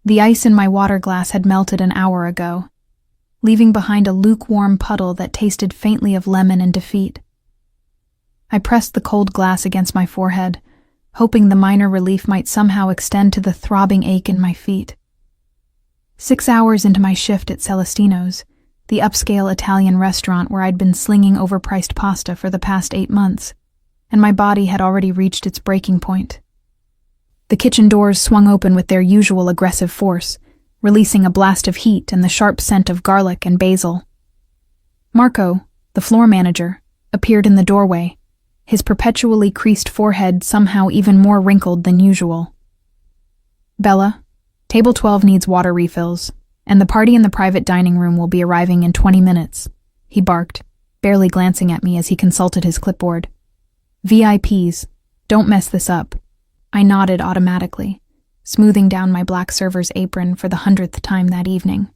The ice in my water glass had melted an hour ago, leaving behind a lukewarm puddle that tasted faintly of lemon and defeat. I pressed the cold glass against my forehead, hoping the minor relief might somehow extend to the throbbing ache in my feet. 6 hours into my shift at Celestino's, the upscale Italian restaurant where I'd been slinging overpriced pasta for the past 8 months, and my body had already reached its breaking point. The kitchen doors swung open with their usual aggressive force, releasing a blast of heat and the sharp scent of garlic and basil. Marco, the floor manager, appeared in the doorway, his perpetually creased forehead somehow even more wrinkled than usual. "Bella, table 12 needs water refills, and the party in the private dining room will be arriving in 20 minutes, he barked, barely glancing at me as he consulted his clipboard. "VIPs, don't mess this up." I nodded automatically, smoothing down my black server's apron for the 100th time that evening.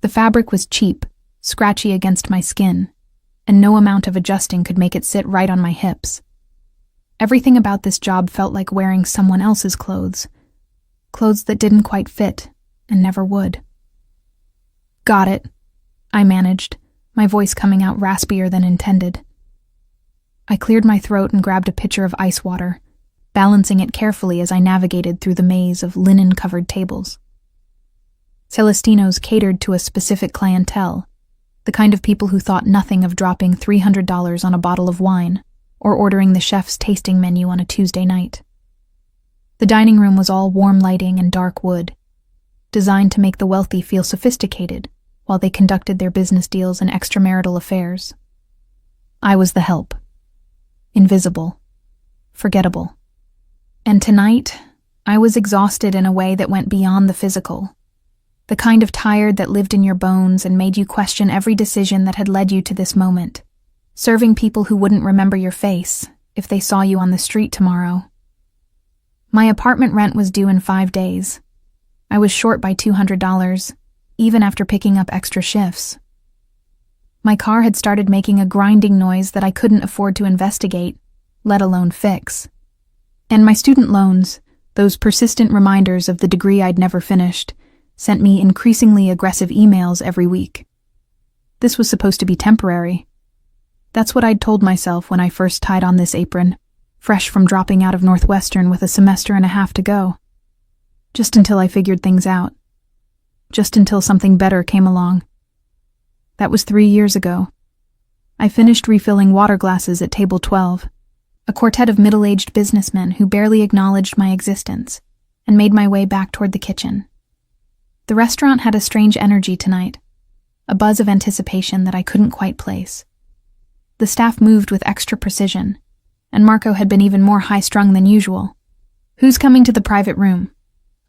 The fabric was cheap, scratchy against my skin, and no amount of adjusting could make it sit right on my hips. Everything about this job felt like wearing someone else's clothes that didn't quite fit and never would. "Got it," I managed, my voice coming out raspier than intended. I cleared my throat and grabbed a pitcher of ice water, balancing it carefully as I navigated through the maze of linen-covered tables. Celestino's catered to a specific clientele, the kind of people who thought nothing of dropping $300 on a bottle of wine or ordering the chef's tasting menu on a Tuesday night. The dining room was all warm lighting and dark wood, designed to make the wealthy feel sophisticated while they conducted their business deals and extramarital affairs. I was the help. Invisible. Forgettable. And tonight, I was exhausted in a way that went beyond the physical. The kind of tired that lived in your bones and made you question every decision that had led you to this moment. Serving people who wouldn't remember your face if they saw you on the street tomorrow. My apartment rent was due in 5 days. I was short by $200, even after picking up extra shifts. My car had started making a grinding noise that I couldn't afford to investigate, let alone fix. And my student loans, those persistent reminders of the degree I'd never finished, sent me increasingly aggressive emails every week. This was supposed to be temporary. That's what I'd told myself when I first tied on this apron, fresh from dropping out of Northwestern with a semester and a half to go. Just until I figured things out. Just until something better came along. That was 3 years ago. I finished refilling water glasses at table 12, a quartet of middle-aged businessmen who barely acknowledged my existence, and made my way back toward the kitchen. The restaurant had a strange energy tonight, a buzz of anticipation that I couldn't quite place. The staff moved with extra precision, and Marco had been even more high-strung than usual. "Who's coming to the private room?"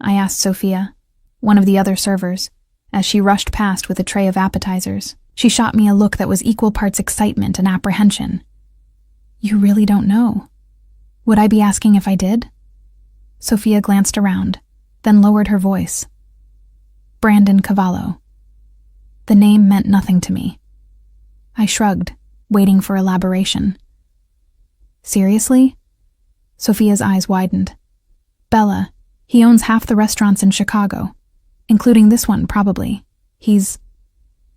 I asked Sophia, one of the other servers, as she rushed past with a tray of appetizers. She shot me a look that was equal parts excitement and apprehension. "You really don't know? Would I be asking if I did?" Sophia glanced around, then lowered her voice. "Brandon Cavallo." The name meant nothing to me. I shrugged, waiting for elaboration. "Seriously?" Sophia's eyes widened. "Bella, he owns half the restaurants in Chicago, including this one, probably. He's..."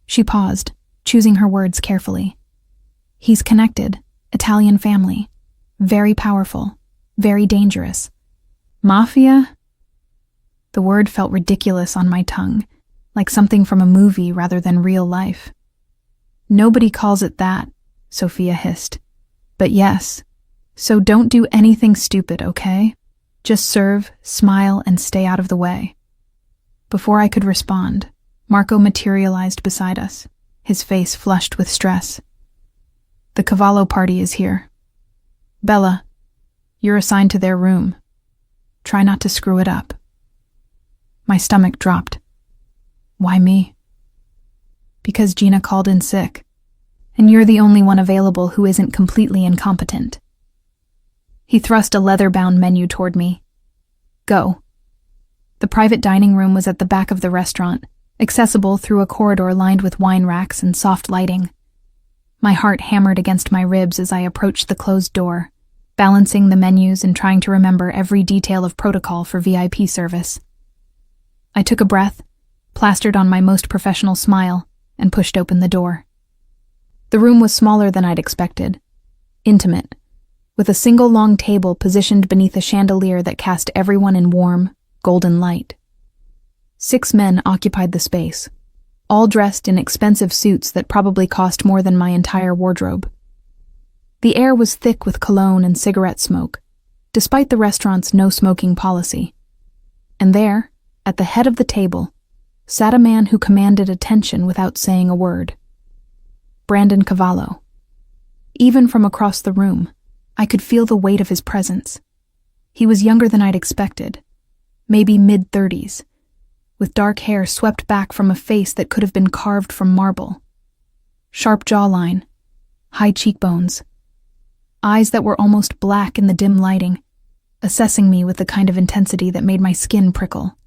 She paused, choosing her words carefully. "He's connected. Italian family. Very powerful. Very dangerous. Mafia?" The word felt ridiculous on my tongue, like something from a movie rather than real life. "Nobody calls it that," Sophia hissed. "But yes. So don't do anything stupid, okay? Just serve, smile, and stay out of the way." Before I could respond, Marco materialized beside us, his face flushed with stress. "The Cavallo party is here. Bella, you're assigned to their room. Try not to screw it up." My stomach dropped. "Why me?" "Because Gina called in sick, and you're the only one available who isn't completely incompetent." He thrust a leather-bound menu toward me. "Go." The private dining room was at the back of the restaurant, accessible through a corridor lined with wine racks and soft lighting. My heart hammered against my ribs as I approached the closed door, balancing the menus and trying to remember every detail of protocol for VIP service. I took a breath, plastered on my most professional smile, and pushed open the door. The room was smaller than I'd expected. Intimate, with a single long table positioned beneath a chandelier that cast everyone in warm, golden light. 6 men occupied the space, all dressed in expensive suits that probably cost more than my entire wardrobe. The air was thick with cologne and cigarette smoke, despite the restaurant's no-smoking policy. And there, at the head of the table, sat a man who commanded attention without saying a word. Brandon Cavallo. Even from across the room, I could feel the weight of his presence. He was younger than I'd expected, maybe mid-30s, with dark hair swept back from a face that could have been carved from marble. Sharp jawline, high cheekbones, eyes that were almost black in the dim lighting, assessing me with the kind of intensity that made my skin prickle.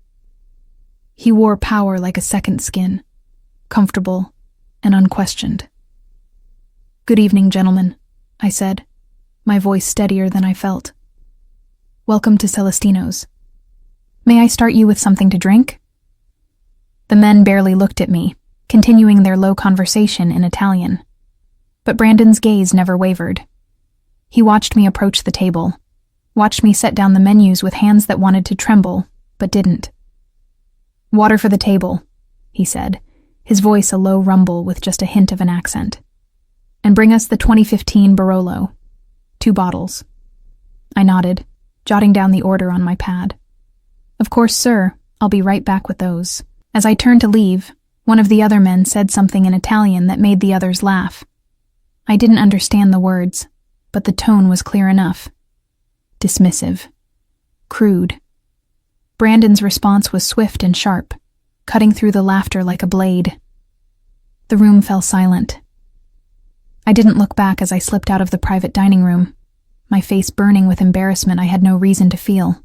He wore power like a second skin, comfortable and unquestioned. "Good evening, gentlemen," I said, my voice steadier than I felt. "Welcome to Celestino's. May I start you with something to drink?" The men barely looked at me, continuing their low conversation in Italian. But Brandon's gaze never wavered. He watched me approach the table, watched me set down the menus with hands that wanted to tremble, but didn't. "Water for the table," he said, his voice a low rumble with just a hint of an accent. "And bring us the 2015 Barolo. 2 bottles." I nodded, jotting down the order on my pad. "Of course, sir. I'll be right back with those." As I turned to leave, one of the other men said something in Italian that made the others laugh. I didn't understand the words, but the tone was clear enough. Dismissive. Crude. Brandon's response was swift and sharp, cutting through the laughter like a blade. The room fell silent. I didn't look back as I slipped out of the private dining room, my face burning with embarrassment I had no reason to feel.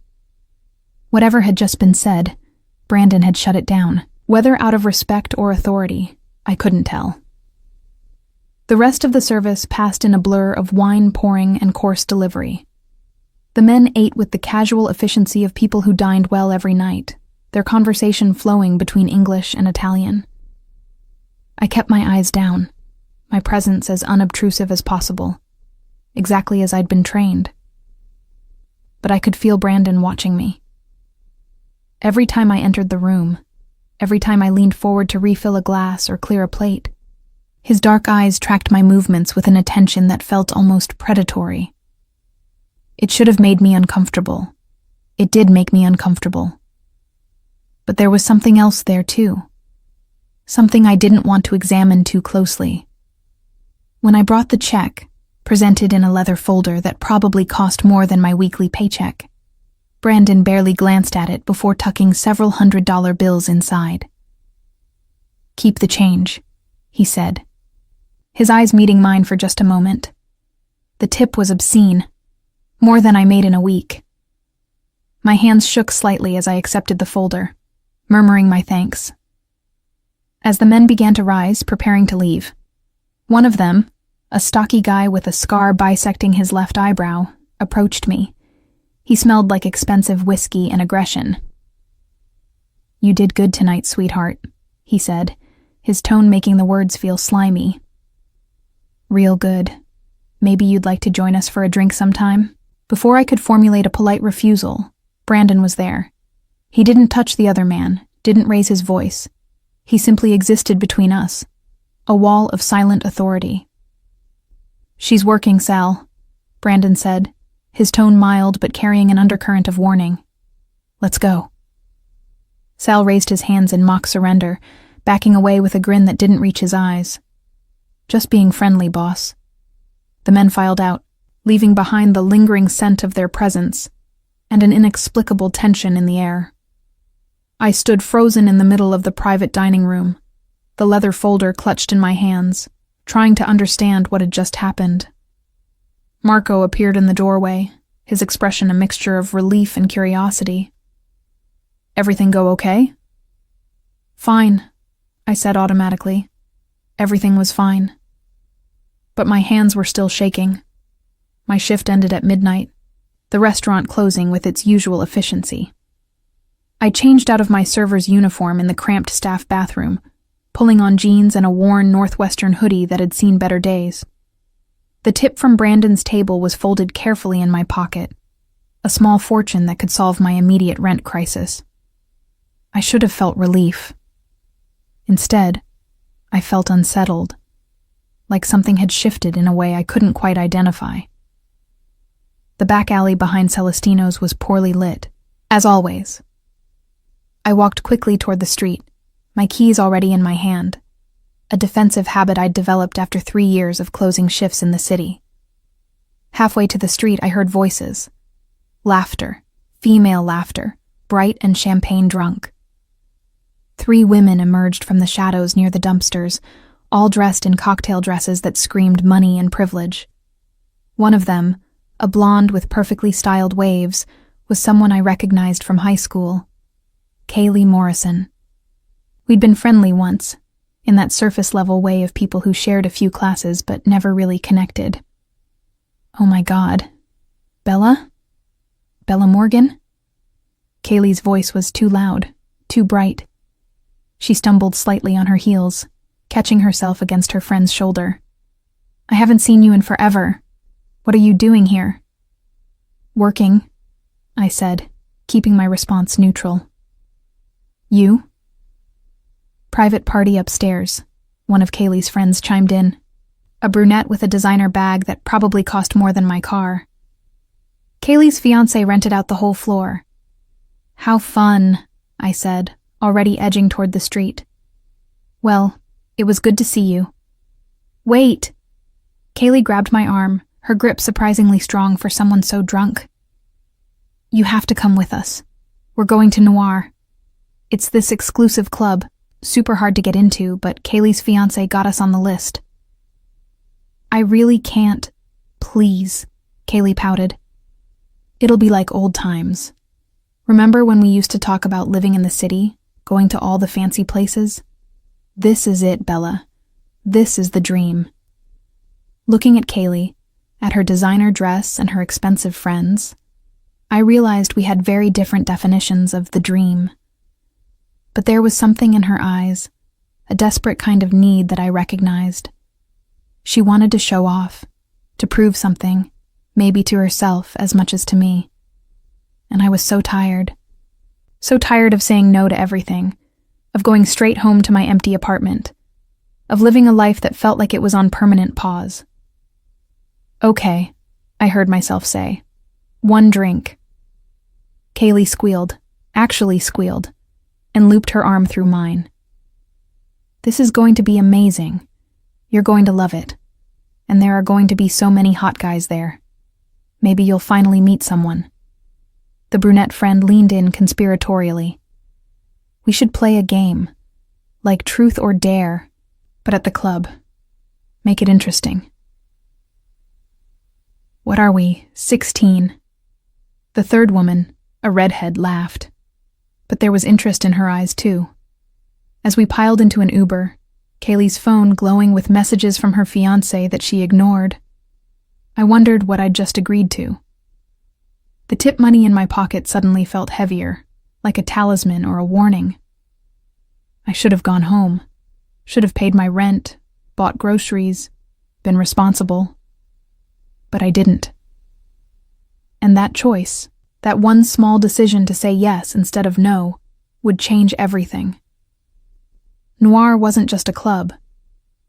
Whatever had just been said, Brandon had shut it down. Whether out of respect or authority, I couldn't tell. The rest of the service passed in a blur of wine pouring and course delivery. The men ate with the casual efficiency of people who dined well every night, their conversation flowing between English and Italian. I kept my eyes down, my presence as unobtrusive as possible, exactly as I'd been trained. But I could feel Brandon watching me. Every time I entered the room, every time I leaned forward to refill a glass or clear a plate, his dark eyes tracked my movements with an attention that felt almost predatory. It should have made me uncomfortable. It did make me uncomfortable. But there was something else there too. Something I didn't want to examine too closely. When I brought the check, presented in a leather folder that probably cost more than my weekly paycheck, Brandon barely glanced at it before tucking several $100 bills inside. "Keep the change," he said, his eyes meeting mine for just a moment. The tip was obscene, more than I made in a week. My hands shook slightly as I accepted the folder, murmuring my thanks. As the men began to rise, preparing to leave, one of them, a stocky guy with a scar bisecting his left eyebrow, approached me. He smelled like expensive whiskey and aggression. "You did good tonight, sweetheart," he said, his tone making the words feel slimy. "Real good. Maybe you'd like to join us for a drink sometime?" Before I could formulate a polite refusal, Brandon was there. He didn't touch the other man, didn't raise his voice. He simply existed between us, a wall of silent authority. "She's working, Sal," Brandon said, his tone mild but carrying an undercurrent of warning. "Let's go." Sal raised his hands in mock surrender, backing away with a grin that didn't reach his eyes. "Just being friendly, boss." The men filed out, leaving behind the lingering scent of their presence and an inexplicable tension in the air. I stood frozen in the middle of the private dining room, the leather folder clutched in my hands, trying to understand what had just happened. Marco appeared in the doorway, his expression a mixture of relief and curiosity. "Everything go okay?" "Fine," I said automatically. Everything was fine. But my hands were still shaking. My shift ended at midnight, the restaurant closing with its usual efficiency. I changed out of my server's uniform in the cramped staff bathroom, pulling on jeans and a worn Northwestern hoodie that had seen better days. The tip from Brandon's table was folded carefully in my pocket, a small fortune that could solve my immediate rent crisis. I should have felt relief. Instead, I felt unsettled, like something had shifted in a way I couldn't quite identify. The back alley behind Celestino's was poorly lit, as always. I walked quickly toward the street, my keys already in my hand, a defensive habit I'd developed after 3 years of closing shifts in the city. Halfway to the street, I heard voices. Laughter, female laughter, bright and champagne drunk. 3 women emerged from the shadows near the dumpsters, all dressed in cocktail dresses that screamed money and privilege. One of them, a blonde with perfectly styled waves, was someone I recognized from high school. Kaylee Morrison. We'd been friendly once, in that surface-level way of people who shared a few classes but never really connected. Oh my God. Bella? Bella Morgan? Kaylee's voice was too loud, too bright. She stumbled slightly on her heels, catching herself against her friend's shoulder. I haven't seen you in forever. What are you doing here? Working, I said, keeping my response neutral. You? Private party upstairs, one of Kaylee's friends chimed in. A brunette with a designer bag that probably cost more than my car. Kaylee's fiancé rented out the whole floor. How fun, I said, already edging toward the street. Well, it was good to see you. Wait! Kaylee grabbed my arm, her grip surprisingly strong for someone so drunk. You have to come with us. We're going to Noir. It's this exclusive club, super hard to get into, but Kaylee's fiancé got us on the list. I really can't. Please, Kaylee pouted. It'll be like old times. Remember when we used to talk about living in the city, going to all the fancy places? This is it, Bella. This is the dream. Looking at Kaylee, at her designer dress and her expensive friends, I realized we had very different definitions of the dream. But there was something in her eyes, a desperate kind of need that I recognized. She wanted to show off, to prove something, maybe to herself as much as to me. And I was so tired of saying no to everything, of going straight home to my empty apartment, of living a life that felt like it was on permanent pause. Okay, I heard myself say. 1 drink. Kaylee squealed, actually squealed, and looped her arm through mine. This is going to be amazing. You're going to love it. And there are going to be so many hot guys there. Maybe you'll finally meet someone. The brunette friend leaned in conspiratorially. We should play a game, like Truth or Dare, but at the club. Make it interesting. What are we, 16? The third woman, a redhead, laughed. But there was interest in her eyes, too. As we piled into an Uber, Kaylee's phone glowing with messages from her fiancé that she ignored, I wondered what I'd just agreed to. The tip money in my pocket suddenly felt heavier, like a talisman or a warning. I should have gone home, should have paid my rent, bought groceries, been responsible. But I didn't. And that choice, that one small decision to say yes instead of no, would change everything. Noir wasn't just a club.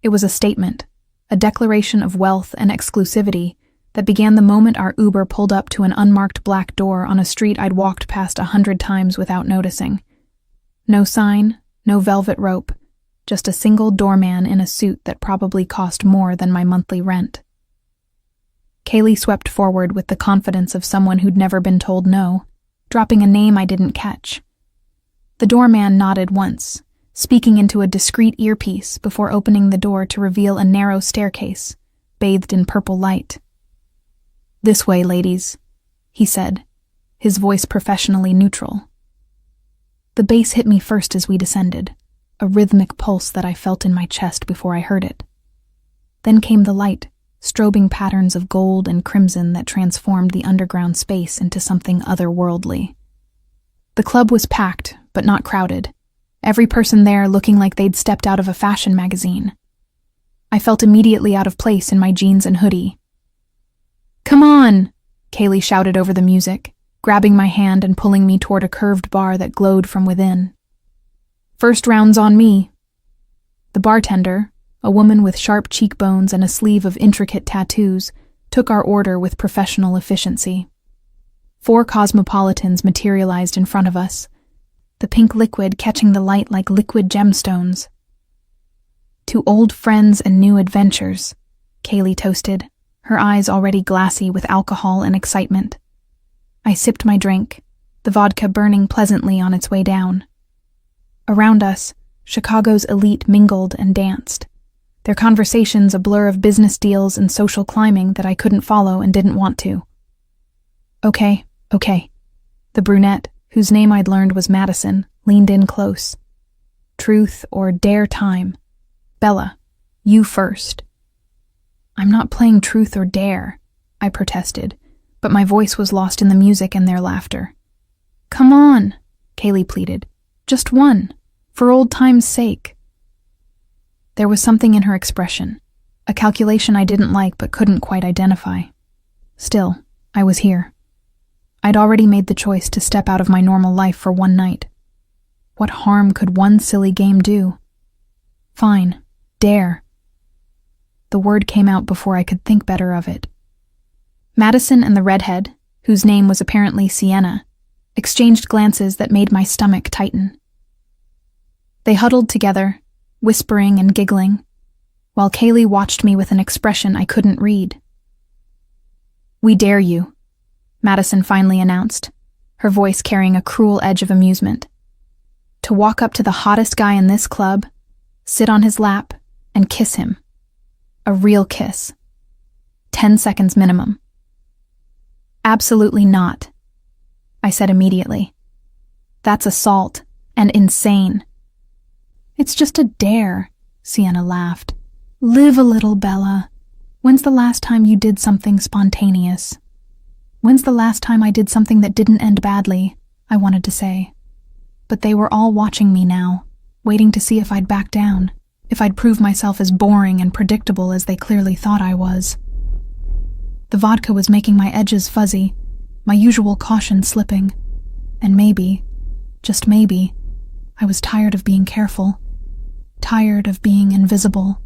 It was a statement, a declaration of wealth and exclusivity that began the moment our Uber pulled up to an unmarked black door on a street I'd walked past 100 times without noticing. No sign, no velvet rope, just a single doorman in a suit that probably cost more than my monthly rent. Kaylee swept forward with the confidence of someone who'd never been told no, dropping a name I didn't catch. The doorman nodded once, speaking into a discreet earpiece before opening the door to reveal a narrow staircase, bathed in purple light. This way, ladies, he said, his voice professionally neutral. The bass hit me first as we descended, a rhythmic pulse that I felt in my chest before I heard it. Then came the light, strobing patterns of gold and crimson that transformed the underground space into something otherworldly. The club was packed, but not crowded. Every person there looking like they'd stepped out of a fashion magazine. I felt immediately out of place in my jeans and hoodie. "Come on!" Kaylee shouted over the music, grabbing my hand and pulling me toward a curved bar that glowed from within. "First round's on me." The bartender, a woman with sharp cheekbones and a sleeve of intricate tattoos, took our order with professional efficiency. 4 cosmopolitans materialized in front of us, the pink liquid catching the light like liquid gemstones. "To old friends and new adventures," Kaylee toasted, her eyes already glassy with alcohol and excitement. I sipped my drink, the vodka burning pleasantly on its way down. Around us, Chicago's elite mingled and danced, their conversations a blur of business deals and social climbing that I couldn't follow and didn't want to. Okay. The brunette, whose name I'd learned was Madison, leaned in close. "Truth or dare time. Bella, you first." "I'm not playing truth or dare," I protested, but my voice was lost in the music and their laughter. "Come on," Kaylee pleaded. "Just one, for old time's sake." There was something in her expression, a calculation I didn't like but couldn't quite identify. Still, I was here. I'd already made the choice to step out of my normal life for one night. What harm could one silly game do? Fine, dare. The word came out before I could think better of it. Madison and the redhead, whose name was apparently Sienna, exchanged glances that made my stomach tighten. They huddled together, whispering and giggling, while Kaylee watched me with an expression I couldn't read. "We dare you," Madison finally announced, her voice carrying a cruel edge of amusement. "To walk up to the hottest guy in this club, sit on his lap, and kiss him. A real kiss. 10 seconds minimum." "Absolutely not," I said immediately. "That's assault, and insane." "It's just a dare," Sienna laughed. "Live a little, Bella. When's the last time you did something spontaneous?" "When's the last time I did something that didn't end badly?" I wanted to say. But they were all watching me now, waiting to see if I'd back down, if I'd prove myself as boring and predictable as they clearly thought I was. The vodka was making my edges fuzzy, my usual caution slipping, and maybe, just maybe, I was tired of being careful, tired of being invisible.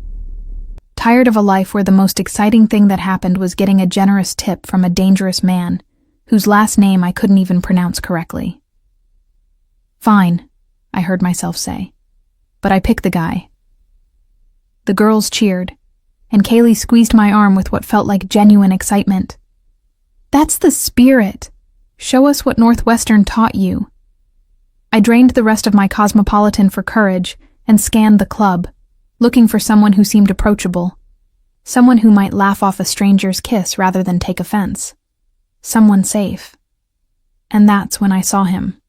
Tired of a life where the most exciting thing that happened was getting a generous tip from a dangerous man, whose last name I couldn't even pronounce correctly. "Fine," I heard myself say, "but I picked the guy." The girls cheered, and Kaylee squeezed my arm with what felt like genuine excitement. "That's the spirit. Show us what Northwestern taught you." I drained the rest of my cosmopolitan for courage and scanned the club, looking for someone who seemed approachable, someone who might laugh off a stranger's kiss rather than take offense, someone safe. And that's when I saw him.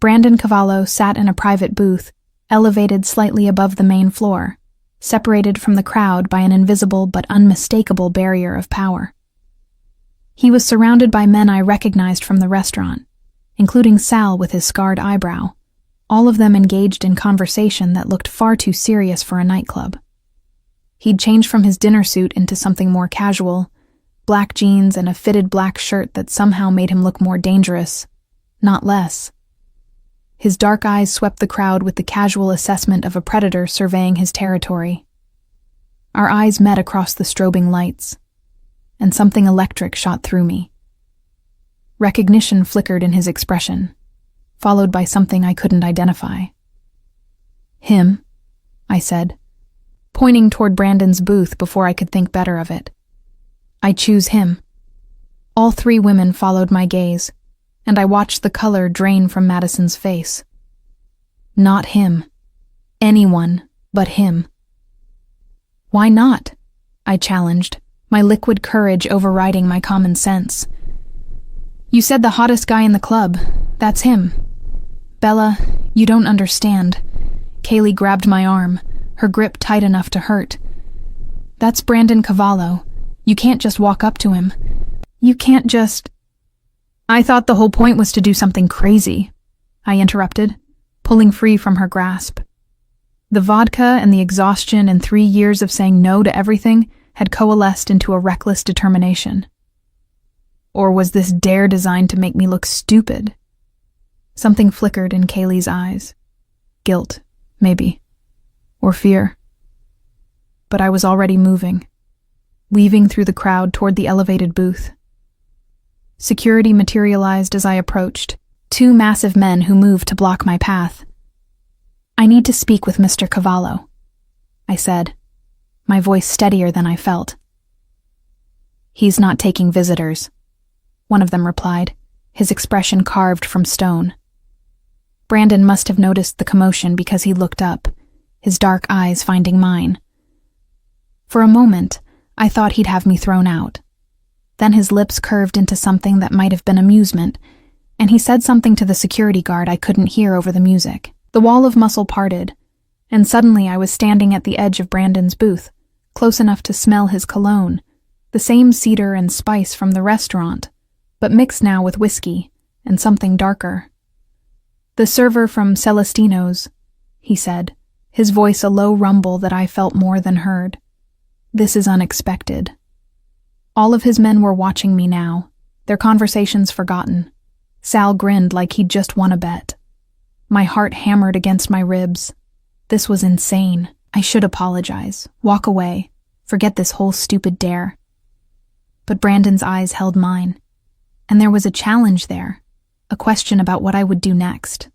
Brandon Cavallo sat in a private booth, elevated slightly above the main floor, separated from the crowd by an invisible but unmistakable barrier of power. He was surrounded by men I recognized from the restaurant, including Sal with his scarred eyebrow, all of them engaged in conversation that looked far too serious for a nightclub. He'd changed from his dinner suit into something more casual, black jeans and a fitted black shirt that somehow made him look more dangerous, not less. His dark eyes swept the crowd with the casual assessment of a predator surveying his territory. Our eyes met across the strobing lights, and something electric shot through me. Recognition flickered in his expression, followed by something I couldn't identify. "Him," I said, pointing toward Brandon's booth before I could think better of it. "I choose him." All 3 women followed my gaze, and I watched the color drain from Madison's face. Not him. Anyone but him. "Why not?" I challenged, my liquid courage overriding my common sense. "You said the hottest guy in the club. That's him." "Bella, you don't understand." Kaylee grabbed my arm, her grip tight enough to hurt. "That's Brandon Cavallo. You can't just walk up to him. You can't just—" "I thought the whole point was to do something crazy," I interrupted, pulling free from her grasp. The vodka and the exhaustion and 3 years of saying no to everything had coalesced into a reckless determination. Or was this dare designed to make me look stupid? Something flickered in Kaylee's eyes. Guilt, maybe. Or fear. But I was already moving, weaving through the crowd toward the elevated booth. Security materialized as I approached, 2 massive men who moved to block my path. "I need to speak with Mr. Cavallo," I said, my voice steadier than I felt. "He's not taking visitors," one of them replied, his expression carved from stone. Brandon must have noticed the commotion because he looked up, his dark eyes finding mine. For a moment, I thought he'd have me thrown out. Then his lips curved into something that might have been amusement, and he said something to the security guard I couldn't hear over the music. The wall of muscle parted, and suddenly I was standing at the edge of Brandon's booth, close enough to smell his cologne, the same cedar and spice from the restaurant, but mixed now with whiskey and something darker. "The server from Celestino's," he said, his voice a low rumble that I felt more than heard. "This is unexpected." All of his men were watching me now, their conversations forgotten. Sal grinned like he'd just won a bet. My heart hammered against my ribs. This was insane. I should apologize, walk away, forget this whole stupid dare. But Brandon's eyes held mine, and there was a challenge there, a question about what I would do next.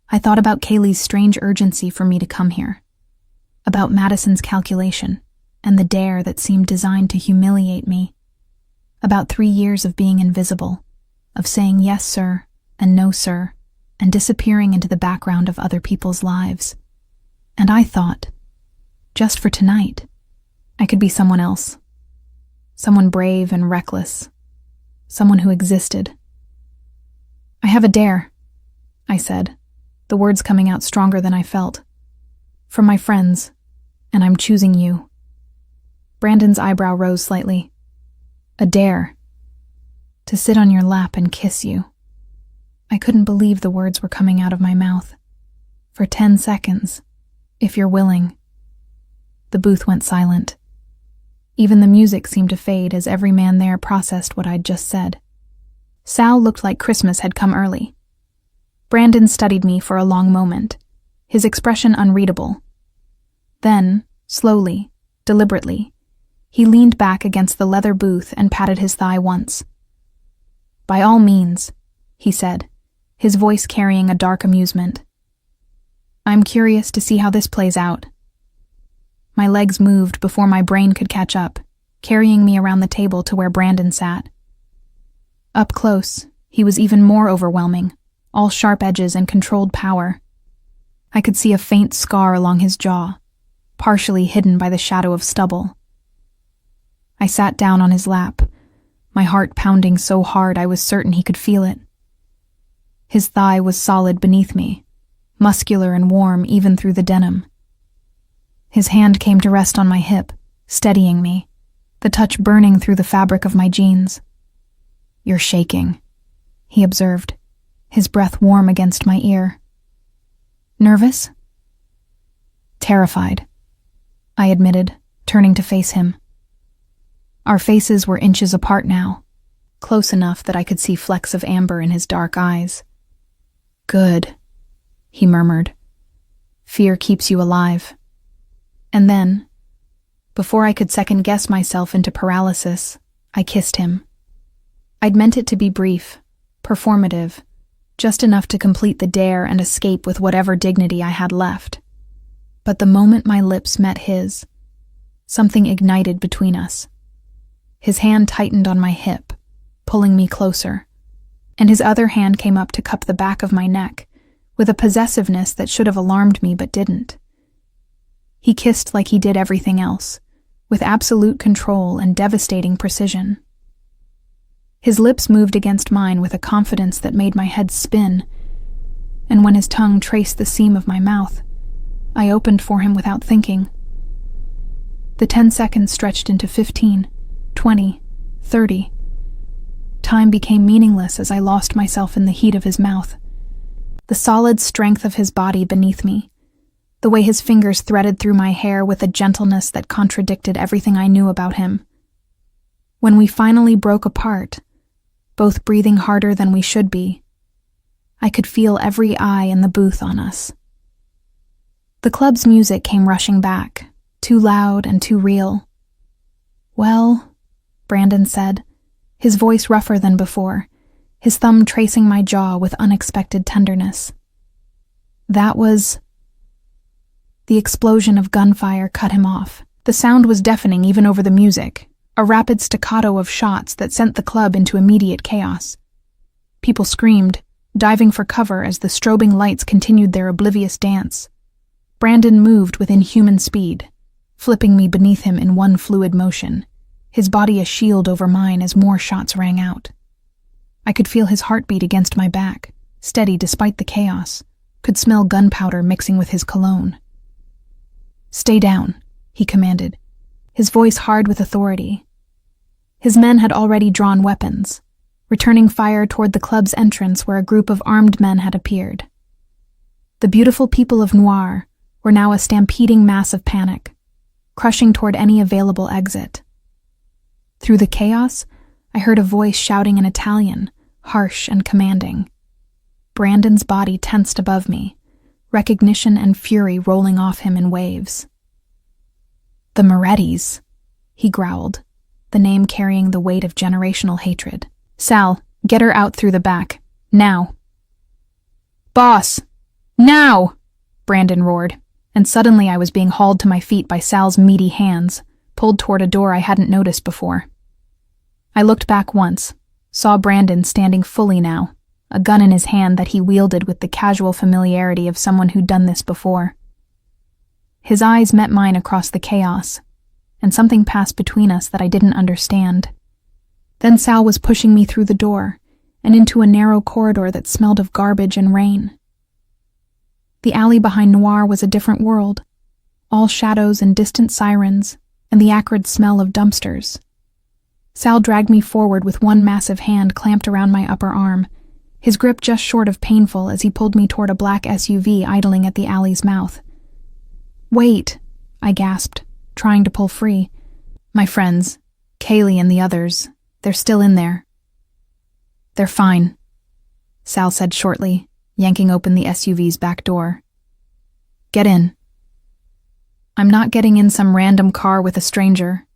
I thought about Kaylee's strange urgency for me to come here, about Madison's calculation and the dare that seemed designed to humiliate me, about 3 years of being invisible, of saying yes, sir, and no, sir, and disappearing into the background of other people's lives. And I thought, just for tonight, I could be someone else. Someone brave and reckless. Someone who existed. "I have a dare," I said, the words coming out stronger than I felt. "From my friends, and I'm choosing you." Brandon's eyebrow rose slightly. "A dare. To sit on your lap and kiss you." I couldn't believe the words were coming out of my mouth. "For 10 seconds, if you're willing." The booth went silent. Even the music seemed to fade as every man there processed what I'd just said. Sal looked like Christmas had come early. Brandon studied me for a long moment, his expression unreadable. Then, slowly, deliberately, he leaned back against the leather booth and patted his thigh once. "By all means," he said, his voice carrying a dark amusement. "I'm curious to see how this plays out." My legs moved before my brain could catch up, carrying me around the table to where Brandon sat. Up close, he was even more overwhelming, all sharp edges and controlled power. I could see a faint scar along his jaw, partially hidden by the shadow of stubble. I sat down on his lap, my heart pounding so hard I was certain he could feel it. His thigh was solid beneath me, muscular and warm even through the denim. His hand came to rest on my hip, steadying me, the touch burning through the fabric of my jeans. "You're shaking," he observed, his breath warm against my ear. "Nervous?" "Terrified," I admitted, turning to face him. Our faces were inches apart now, close enough that I could see flecks of amber in his dark eyes. "Good," he murmured. "Fear keeps you alive." And then, before I could second-guess myself into paralysis, I kissed him. I'd meant it to be brief, performative, just enough to complete the dare and escape with whatever dignity I had left. But the moment my lips met his, something ignited between us. His hand tightened on my hip, pulling me closer, and his other hand came up to cup the back of my neck, with a possessiveness that should have alarmed me but didn't. He kissed like he did everything else, with absolute control and devastating precision. His lips moved against mine with a confidence that made my head spin, and when his tongue traced the seam of my mouth, I opened for him without thinking. The 10 seconds stretched into 15, 20, 30. Time became meaningless as I lost myself in the heat of his mouth. the solid strength of his body beneath me, the way his fingers threaded through my hair with a gentleness that contradicted everything I knew about him. When we finally broke apart, both breathing harder than we should be, I could feel every eye in the booth on us. The club's music came rushing back, too loud and too real. "Well," Brandon said, his voice rougher than before, his thumb tracing my jaw with unexpected tenderness. "That was—" The explosion of gunfire cut him off. The sound was deafening even over the music, a rapid staccato of shots that sent the club into immediate chaos. People screamed, diving for cover as the strobing lights continued their oblivious dance. Brandon moved with inhuman speed, flipping me beneath him in one fluid motion, his body a shield over mine as more shots rang out. I could feel his heartbeat against my back, steady despite the chaos, could smell gunpowder mixing with his cologne. "Stay down," he commanded, his voice hard with authority. His men had already drawn weapons, returning fire toward the club's entrance where a group of armed men had appeared. The beautiful people of Noir were now a stampeding mass of panic, crushing toward any available exit. Through the chaos, I heard a voice shouting in Italian, harsh and commanding. Brandon's body tensed above me, recognition and fury rolling off him in waves. "The Morettis," he growled, the name carrying the weight of generational hatred. "Sal, get her out through the back. Now." "Boss! Now!" Brandon roared, and suddenly I was being hauled to my feet by Sal's meaty hands, pulled toward a door I hadn't noticed before. I looked back once, saw Brandon standing fully now, a gun in his hand that he wielded with the casual familiarity of someone who'd done this before. His eyes met mine across the chaos, and something passed between us that I didn't understand. Then Sal was pushing me through the door, and into a narrow corridor that smelled of garbage and rain. The alley behind Noir was a different world, all shadows and distant sirens, and the acrid smell of dumpsters. Sal dragged me forward with one massive hand clamped around my upper arm, his grip just short of painful as he pulled me toward a black SUV idling at the alley's mouth. "Wait," I gasped, trying to pull free. "My friends, Kaylee and the others, they're still in there." "They're fine," Sal said shortly, yanking open the SUV's back door. "Get in." "I'm not getting in some random car with a stranger."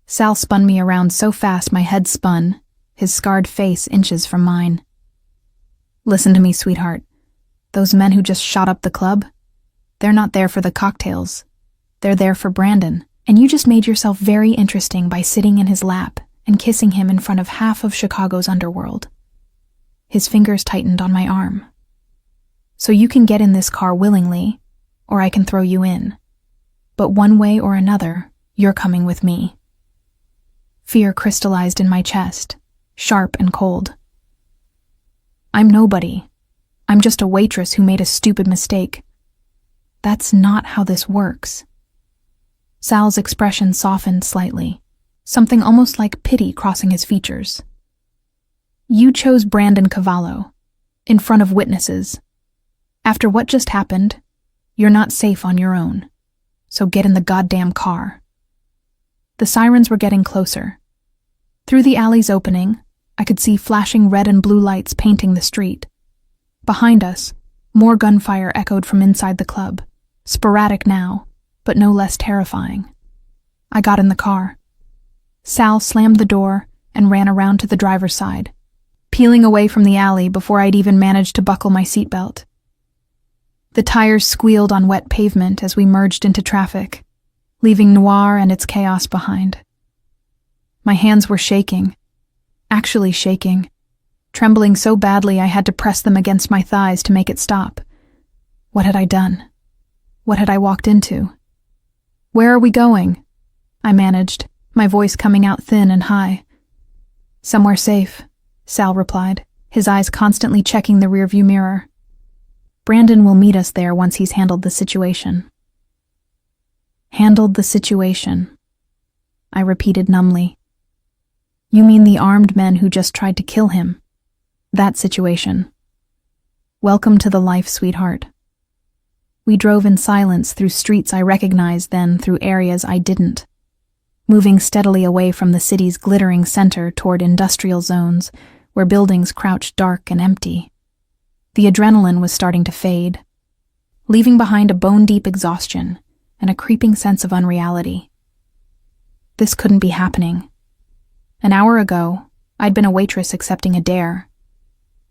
Sal spun me around so fast my head spun, his scarred face inches from mine. "Listen to me, sweetheart. Those men who just shot up the club, they're not there for the cocktails. They're there for Brandon, and you just made yourself very interesting by sitting in his lap and kissing him in front of half of Chicago's underworld." His fingers tightened on my arm. "So you can get in this car willingly, or I can throw you in. But one way or another, you're coming with me." Fear crystallized in my chest, sharp and cold. "I'm nobody. I'm just a waitress who made a stupid mistake. That's not how this works." Sal's expression softened slightly, something almost like pity crossing his features. "You chose Brandon Cavallo, in front of witnesses. After what just happened, you're not safe on your own. So get in the goddamn car." The sirens were getting closer. Through the alley's opening, I could see flashing red and blue lights painting the street. Behind us, more gunfire echoed from inside the club, sporadic now, but no less terrifying. I got in the car. Sal slammed the door and ran around to the driver's side, peeling away from the alley before I'd even managed to buckle my seatbelt. The tires squealed on wet pavement as we merged into traffic, leaving Noir and its chaos behind. My hands were shaking, actually shaking, trembling so badly I had to press them against my thighs to make it stop. What had I done? What had I walked into? "Where are we going?" I managed, my voice coming out thin and high. "Somewhere safe," Sal replied, his eyes constantly checking the rearview mirror. "Brandon will meet us there once he's handled the situation." "Handled the situation," I repeated numbly. "You mean the armed men who just tried to kill him? That situation?" Welcome to the life, sweetheart. We drove in silence through streets I recognized, then through areas I didn't, moving steadily away from the city's glittering center toward industrial zones where buildings crouched dark and empty. The adrenaline was starting to fade, leaving behind a bone-deep exhaustion and a creeping sense of unreality. This couldn't be happening. An hour ago, I'd been a waitress accepting a dare.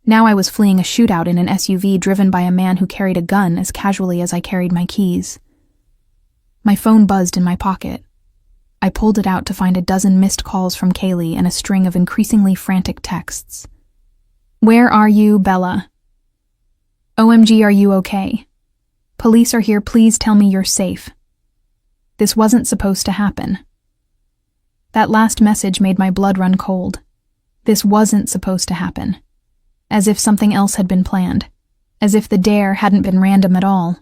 Now I was fleeing a shootout in an SUV driven by a man who carried a gun as casually as I carried my keys. My phone buzzed in my pocket. I pulled it out to find a dozen missed calls from Kaylee and a string of increasingly frantic texts. "Where are you, Bella? OMG, are you okay? Police are here, please tell me you're safe." This wasn't supposed to happen. That last message made my blood run cold. This wasn't supposed to happen. As if something else had been planned. As if the dare hadn't been random at all.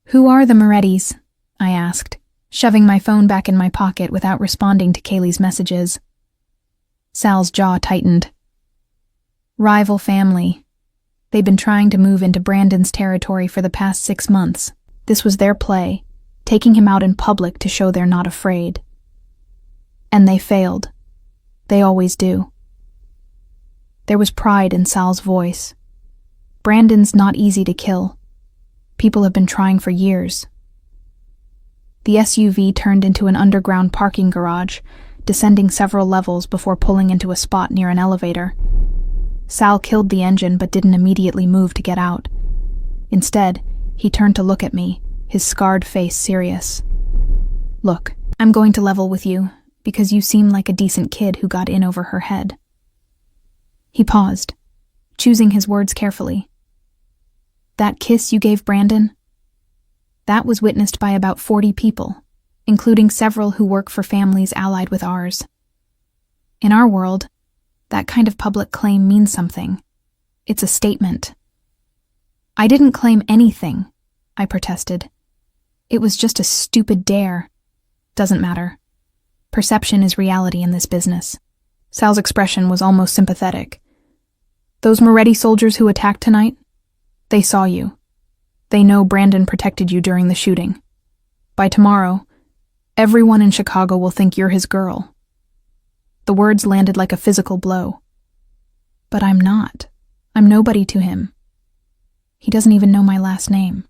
"Who are the Morettis?" I asked, shoving my phone back in my pocket without responding to Kaylee's messages. Sal's jaw tightened. "Rival family. They've been trying to move into Brandon's territory for the past 6 months. This was their play, taking him out in public to show they're not afraid. And they failed. They always do." There was pride in Sal's voice. "Brandon's not easy to kill. People have been trying for years." The SUV turned into an underground parking garage, descending several levels before pulling into a spot near an elevator. Sal killed the engine but didn't immediately move to get out. Instead, he turned to look at me, his scarred face serious. "Look, I'm going to level with you, because you seem like a decent kid who got in over her head." He paused, choosing his words carefully. "That kiss you gave Brandon? That was witnessed by about 40 people, including several who work for families allied with ours. In our world, that kind of public claim means something. It's a statement." "I didn't claim anything," I protested. "It was just a stupid dare. Doesn't matter. Perception is reality in this business." Sal's expression was almost sympathetic. "Those Moretti soldiers who attacked tonight? They saw you. They know Brandon protected you during the shooting. By tomorrow, everyone in Chicago will think you're his girl." The words landed like a physical blow. "But I'm not. I'm nobody to him. He doesn't even know my last name."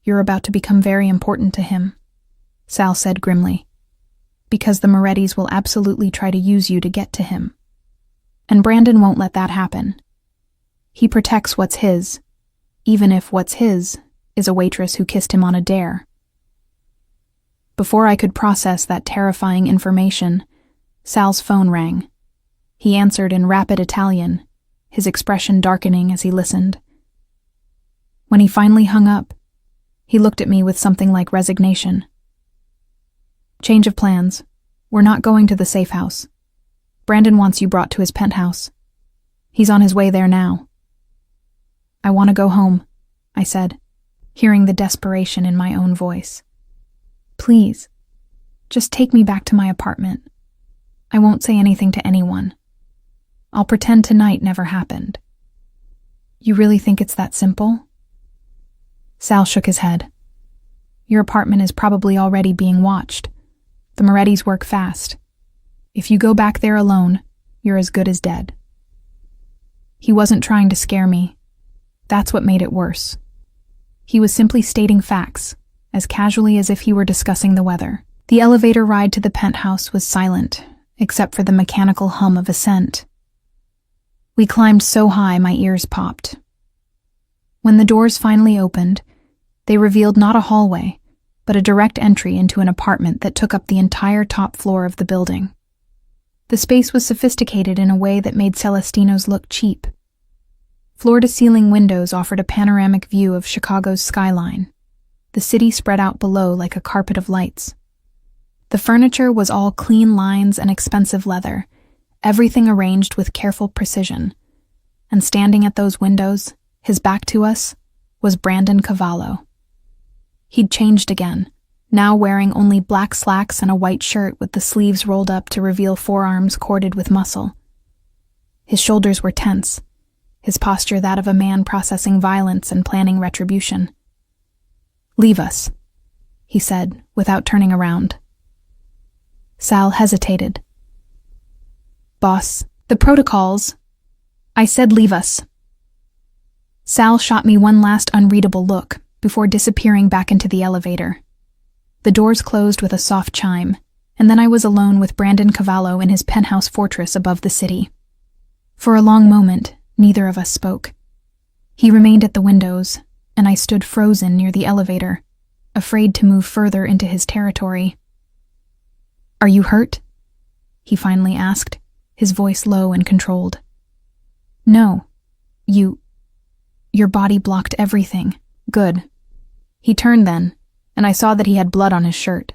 "You're about to become very important to him," Sal said grimly. "Because the Morettis will absolutely try to use you to get to him. And Brandon won't let that happen. He protects what's his, even if what's his is a waitress who kissed him on a dare." Before I could process that terrifying information, Sal's phone rang. He answered in rapid Italian, his expression darkening as he listened. When he finally hung up, he looked at me with something like resignation. "Change of plans. We're not going to the safe house. Brandon wants you brought to his penthouse. He's on his way there now." "I want to go home," I said, hearing the desperation in my own voice. "Please, just take me back to my apartment. I won't say anything to anyone. I'll pretend tonight never happened." "You really think it's that simple?" Sal shook his head. "Your apartment is probably already being watched. The Morettis work fast. If you go back there alone, you're as good as dead." He wasn't trying to scare me. That's what made it worse. He was simply stating facts, as casually as if he were discussing the weather. The elevator ride to the penthouse was silent, except for the mechanical hum of ascent. We climbed so high my ears popped. When the doors finally opened, they revealed not a hallway, but a direct entry into an apartment that took up the entire top floor of the building. The space was sophisticated in a way that made Celestino's look cheap. Floor-to-ceiling windows offered a panoramic view of Chicago's skyline. The city spread out below like a carpet of lights. The furniture was all clean lines and expensive leather, everything arranged with careful precision. And standing at those windows, his back to us, was Brandon Cavallo. He'd changed again, now wearing only black slacks and a white shirt with the sleeves rolled up to reveal forearms corded with muscle. His shoulders were tense, his posture that of a man processing violence and planning retribution. "Leave us," he said, without turning around. Sal hesitated. "Boss, the protocols—" "I said leave us." Sal shot me one last unreadable look before disappearing back into the elevator. The doors closed with a soft chime, and then I was alone with Brandon Cavallo in his penthouse fortress above the city. For a long moment, neither of us spoke. He remained at the windows, and I stood frozen near the elevator, afraid to move further into his territory. "Are you hurt?" he finally asked, his voice low and controlled. "No. Your body blocked everything. Good." He turned then, and I saw that he had blood on his shirt.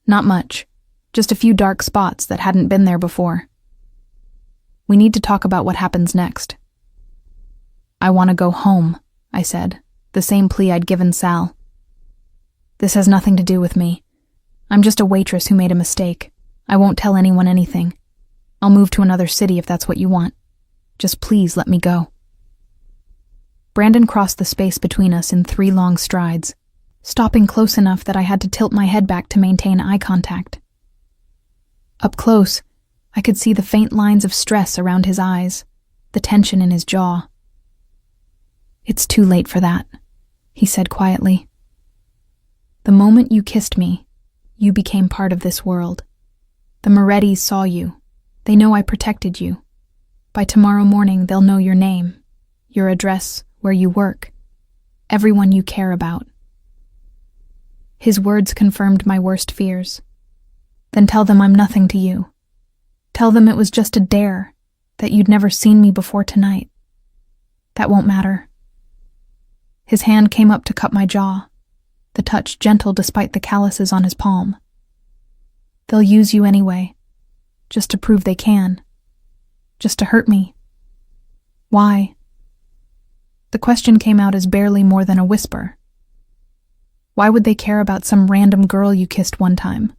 Not much, just a few dark spots that hadn't been there before. "We need to talk about what happens next." "I want to go home," I said, the same plea I'd given Sal. "This has nothing to do with me. I'm just a waitress who made a mistake. I won't tell anyone anything. I'll move to another city if that's what you want. Just please let me go." Brandon crossed the space between us in 3 long strides, stopping close enough that I had to tilt my head back to maintain eye contact. Up close, I could see the faint lines of stress around his eyes, the tension in his jaw. "It's too late for that," he said quietly. "The moment you kissed me, you became part of this world. The Morettis saw you. They know I protected you. By tomorrow morning, they'll know your name, your address, where you work, everyone you care about." His words confirmed my worst fears. "Then tell them I'm nothing to you. Tell them it was just a dare, that you'd never seen me before tonight. That won't matter." His hand came up to cut my jaw, the touch gentle despite the calluses on his palm. "They'll use you anyway, just to prove they can, just to hurt me. Why?" The question came out as barely more than a whisper. "Why would they care about some random girl you kissed one time?"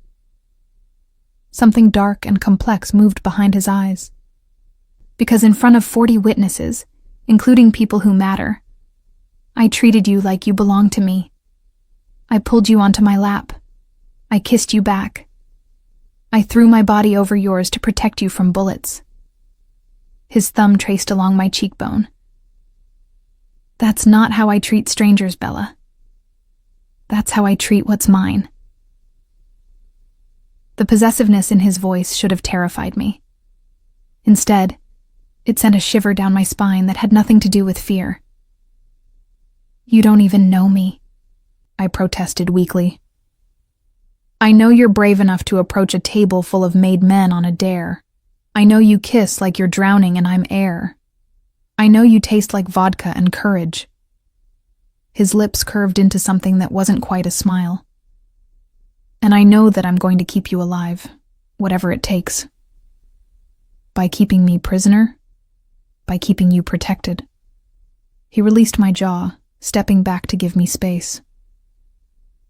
Something dark and complex moved behind his eyes. "Because in front of 40 witnesses, including people who matter, I treated you like you belonged to me. I pulled you onto my lap. I kissed you back. I threw my body over yours to protect you from bullets." His thumb traced along my cheekbone. "That's not how I treat strangers, Bella. That's how I treat what's mine." The possessiveness in his voice should have terrified me. Instead, it sent a shiver down my spine that had nothing to do with fear. "You don't even know me," I protested weakly. "I know you're brave enough to approach a table full of made men on a dare. I know you kiss like you're drowning and I'm air. I know you taste like vodka and courage." His lips curved into something that wasn't quite a smile. "And I know that I'm going to keep you alive, whatever it takes. By keeping me prisoner, by keeping you protected." He released my jaw, stepping back to give me space.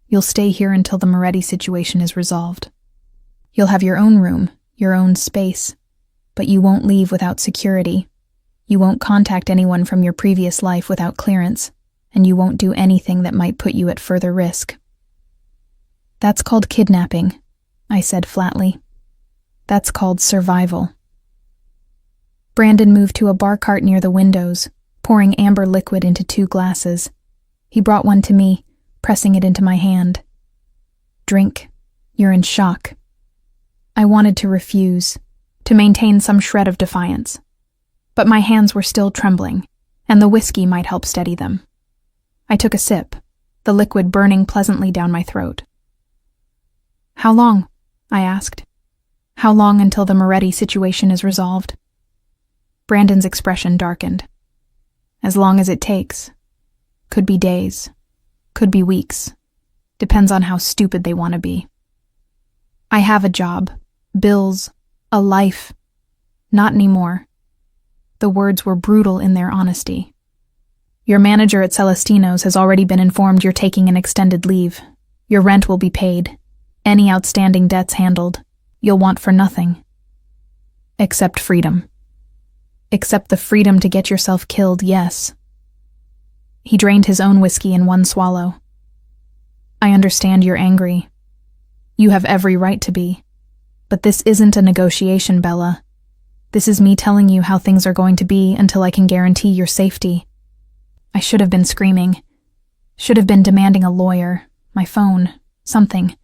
"You'll stay here until the Moretti situation is resolved. You'll have your own room, your own space, but you won't leave without security. You won't contact anyone from your previous life without clearance, and you won't do anything that might put you at further risk." "That's called kidnapping," I said flatly. "That's called survival." Brandon moved to a bar cart near the windows, pouring amber liquid into 2 glasses. He brought one to me, pressing it into my hand. "Drink. You're in shock." I wanted to refuse, to maintain some shred of defiance. But my hands were still trembling, and the whiskey might help steady them. I took a sip, the liquid burning pleasantly down my throat. "How long?" I asked. "How long until the Moretti situation is resolved?" Brandon's expression darkened. "As long as it takes. Could be days. Could be weeks. Depends on how stupid they want to be. I have a job, bills, a life. Not anymore." The words were brutal in their honesty. "Your manager at Celestino's has already been informed you're taking an extended leave. Your rent will be paid. Any outstanding debts handled. You'll want for nothing. Except freedom." Except the freedom to get yourself killed, yes. He drained his own whiskey in one swallow. I understand you're angry. You have every right to be. But this isn't a negotiation, Bella. This is me telling you how things are going to be until I can guarantee your safety. I should have been screaming. Should have been demanding a lawyer, my phone, something.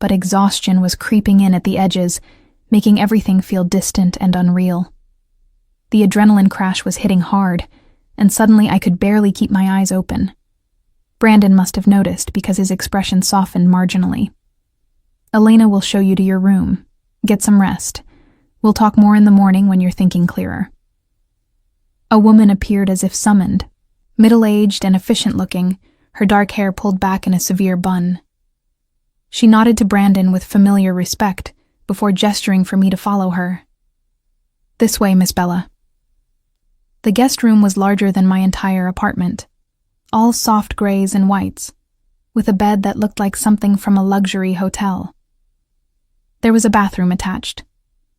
But exhaustion was creeping in at the edges, making everything feel distant and unreal. The adrenaline crash was hitting hard, and suddenly I could barely keep my eyes open. Brandon must have noticed because his expression softened marginally. Elena will show you to your room. Get some rest. We'll talk more in the morning when you're thinking clearer. A woman appeared as if summoned. Middle-aged and efficient-looking, her dark hair pulled back in a severe bun. She nodded to Brandon with familiar respect before gesturing for me to follow her. This way, Miss Bella. The guest room was larger than my entire apartment, all soft grays and whites, with a bed that looked like something from a luxury hotel. There was a bathroom attached,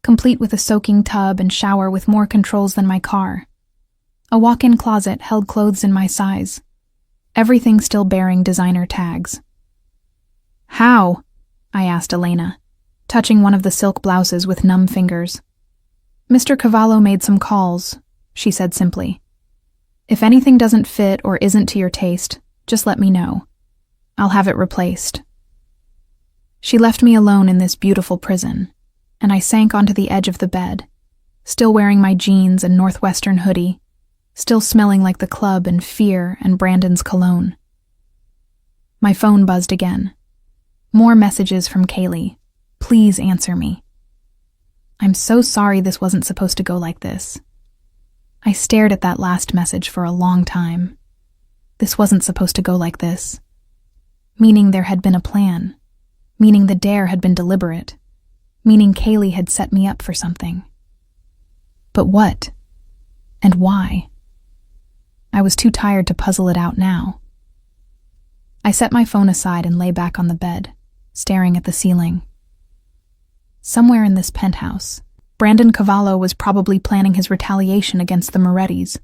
complete with a soaking tub and shower with more controls than my car. A walk-in closet held clothes in my size, everything still bearing designer tags. How? I asked Elena, touching one of the silk blouses with numb fingers. Mr. Cavallo made some calls, she said simply. If anything doesn't fit or isn't to your taste, just let me know. I'll have it replaced. She left me alone in this beautiful prison, and I sank onto the edge of the bed, still wearing my jeans and Northwestern hoodie, still smelling like the club and fear and Brandon's cologne. My phone buzzed again. More messages from Kaylee. Please answer me. I'm so sorry this wasn't supposed to go like this. I stared at that last message for a long time. This wasn't supposed to go like this. Meaning there had been a plan. Meaning the dare had been deliberate. Meaning Kaylee had set me up for something. But what? And why? I was too tired to puzzle it out now. I set my phone aside and lay back on the bed, staring at the ceiling. Somewhere in this penthouse, Brandon Cavallo was probably planning his retaliation against the Morettis.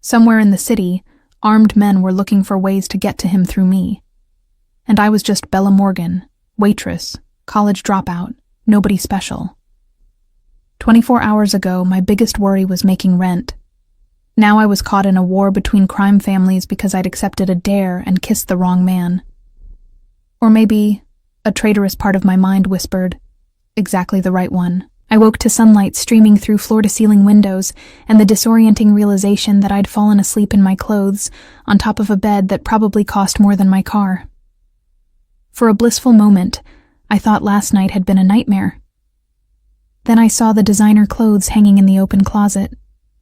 Somewhere in the city, armed men were looking for ways to get to him through me. And I was just Bella Morgan, waitress, college dropout, nobody special. 24 hours ago, my biggest worry was making rent. Now I was caught in a war between crime families because I'd accepted a dare and kissed the wrong man. Or maybe a traitorous part of my mind whispered, exactly the right one. I woke to sunlight streaming through floor-to-ceiling windows and the disorienting realization that I'd fallen asleep in my clothes on top of a bed that probably cost more than my car. For a blissful moment, I thought last night had been a nightmare. Then I saw the designer clothes hanging in the open closet,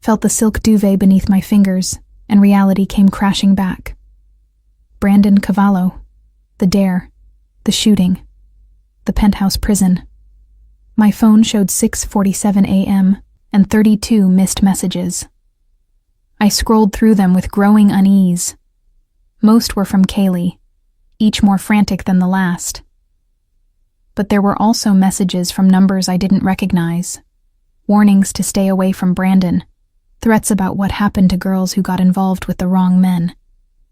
felt the silk duvet beneath my fingers, and reality came crashing back. Brandon Cavallo, the dare, the shooting, the penthouse prison. My phone showed 6:47 a.m. and 32 missed messages. I scrolled through them with growing unease. Most were from Kaylee, each more frantic than the last. But there were also messages from numbers I didn't recognize, warnings to stay away from Brandon, threats about what happened to girls who got involved with the wrong men.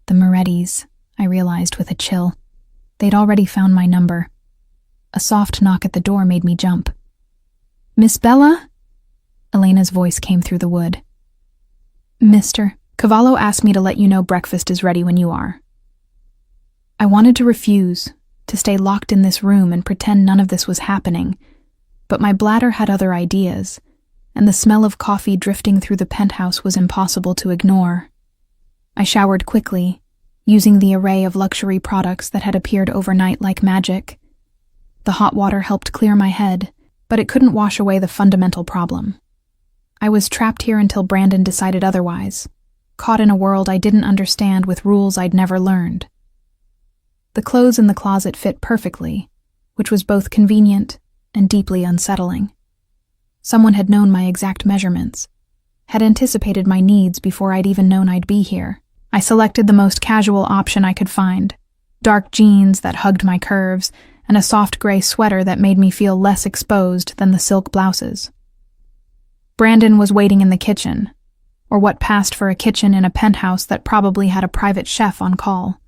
The Morettis, I realized with a chill. They'd already found my number. A soft knock at the door made me jump. Miss Bella? Elena's voice came through the wood. Mr. Cavallo asked me to let you know breakfast is ready when you are. I wanted to refuse, to stay locked in this room and pretend none of this was happening, but my bladder had other ideas, and the smell of coffee drifting through the penthouse was impossible to ignore. I showered quickly, using the array of luxury products that had appeared overnight like magic. The hot water helped clear my head, but it couldn't wash away the fundamental problem. I was trapped here until Brandon decided otherwise, caught in a world I didn't understand with rules I'd never learned. The clothes in the closet fit perfectly, which was both convenient and deeply unsettling. Someone had known my exact measurements, had anticipated my needs before I'd even known I'd be here. I selected the most casual option I could find, dark jeans that hugged my curves, and a soft gray sweater that made me feel less exposed than the silk blouses. Brandon was waiting in the kitchen, or what passed for a kitchen in a penthouse that probably had a private chef on call.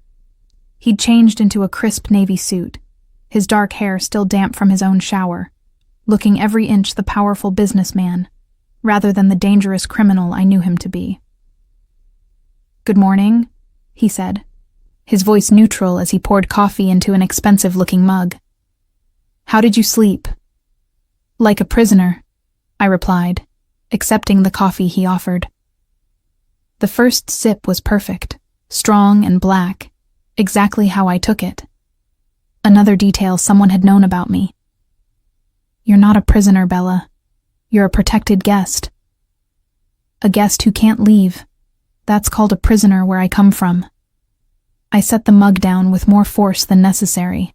He'd changed into a crisp navy suit, his dark hair still damp from his own shower, looking every inch the powerful businessman, rather than the dangerous criminal I knew him to be. "Good morning," he said, his voice neutral as he poured coffee into an expensive-looking mug. "How did you sleep?" "Like a prisoner," I replied, accepting the coffee he offered. The first sip was perfect, strong and black, exactly how I took it. Another detail someone had known about me. "You're not a prisoner, Bella. You're a protected guest. A guest who can't leave. That's called a prisoner where I come from." I set the mug down with more force than necessary.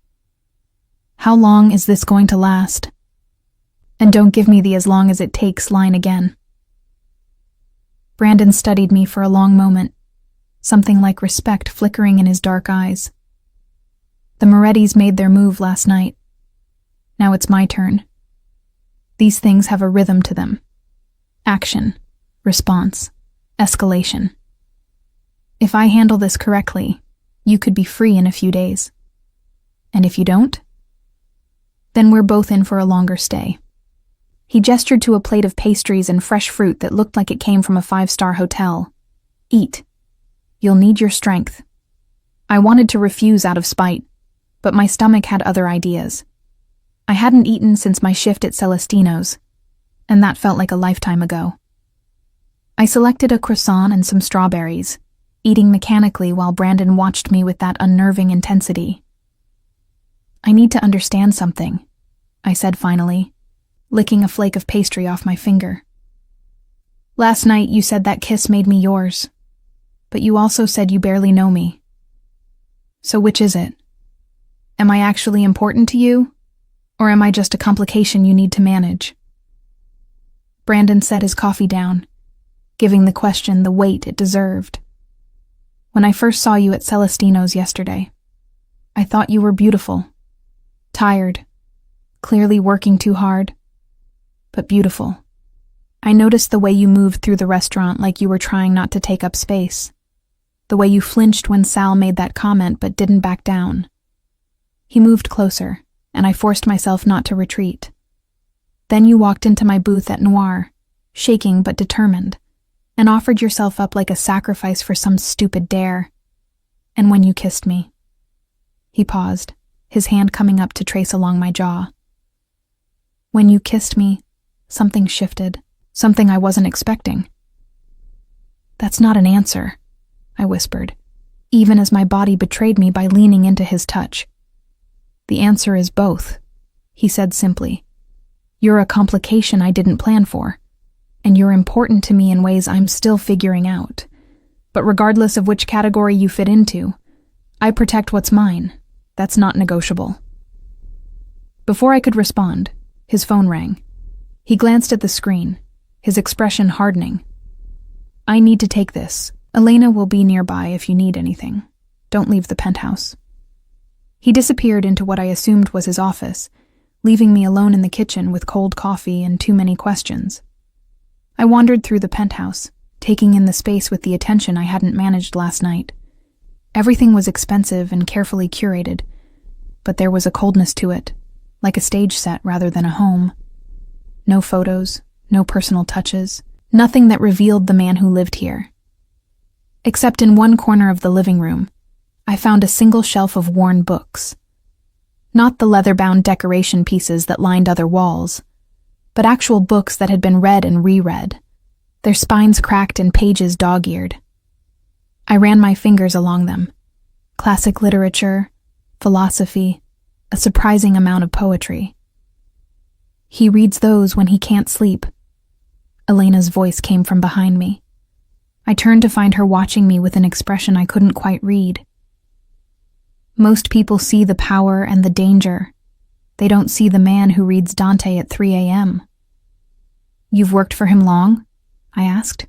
"How long is this going to last? And don't give me the 'as long as it takes' line again." Brandon studied me for a long moment, something like respect flickering in his dark eyes. "The Morettis made their move last night. Now it's my turn. These things have a rhythm to them. Action, response, escalation. If I handle this correctly, you could be free in a few days. And if you don't, then we're both in for a longer stay." He gestured to a plate of pastries and fresh fruit that looked like it came from a 5-star hotel. "Eat. You'll need your strength." I wanted to refuse out of spite, but my stomach had other ideas. I hadn't eaten since my shift at Celestino's, and that felt like a lifetime ago. I selected a croissant and some strawberries, eating mechanically while Brandon watched me with that unnerving intensity. "I need to understand something," I said finally, licking a flake of pastry off my finger. "Last night you said that kiss made me yours, but you also said you barely know me. So which is it? Am I actually important to you, or am I just a complication you need to manage?" Brandon set his coffee down, giving the question the weight it deserved. "When I first saw you at Celestino's yesterday, I thought you were beautiful, tired, clearly working too hard, but beautiful. I noticed the way you moved through the restaurant like you were trying not to take up space, the way you flinched when Sal made that comment but didn't back down." He moved closer, and I forced myself not to retreat. "Then you walked into my booth at Noir, shaking but determined, and offered yourself up like a sacrifice for some stupid dare. And when you kissed me..." He paused, his hand coming up to trace along my jaw. "When you kissed me, something shifted, something I wasn't expecting." "That's not an answer," I whispered, even as my body betrayed me by leaning into his touch. "The answer is both," he said simply. "You're a complication I didn't plan for, and you're important to me in ways I'm still figuring out. But regardless of which category you fit into, I protect what's mine. That's not negotiable." Before I could respond, his phone rang. He glanced at the screen, his expression hardening. "I need to take this. Elena will be nearby if you need anything. Don't leave the penthouse." He disappeared into what I assumed was his office, leaving me alone in the kitchen with cold coffee and too many questions. I wandered through the penthouse, taking in the space with the attention I hadn't managed last night. Everything was expensive and carefully curated, but there was a coldness to it, like a stage set rather than a home. No photos, no personal touches, nothing that revealed the man who lived here. Except in one corner of the living room, I found a single shelf of worn books. Not the leather-bound decoration pieces that lined other walls, but actual books that had been read and reread, their spines cracked and pages dog-eared. I ran my fingers along them. Classic literature, philosophy, a surprising amount of poetry. "He reads those when he can't sleep." Elena's voice came from behind me. I turned to find her watching me with an expression I couldn't quite read. "Most people see the power and the danger. They don't see the man who reads Dante at 3 a.m. "You've worked for him long?" I asked.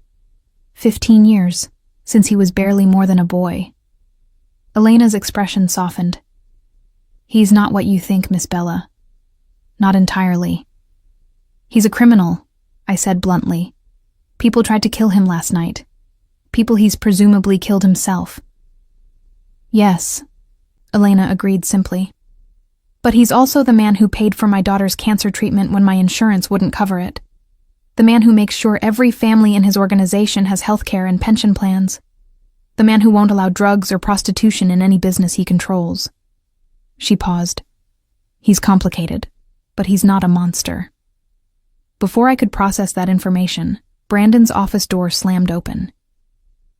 15 years, since he was barely more than a boy." Elena's expression softened. "He's not what you think, Miss Bella. Not entirely. He's a criminal, I said bluntly. People tried to kill him last night. People he's presumably killed himself. Yes, Elena agreed simply. But he's also the man who paid for my daughter's cancer treatment when my insurance wouldn't cover it. The man who makes sure every family in his organization has health care and pension plans. The man who won't allow drugs or prostitution in any business he controls. She paused. He's complicated, but he's not a monster. Before I could process that information, Brandon's office door slammed open.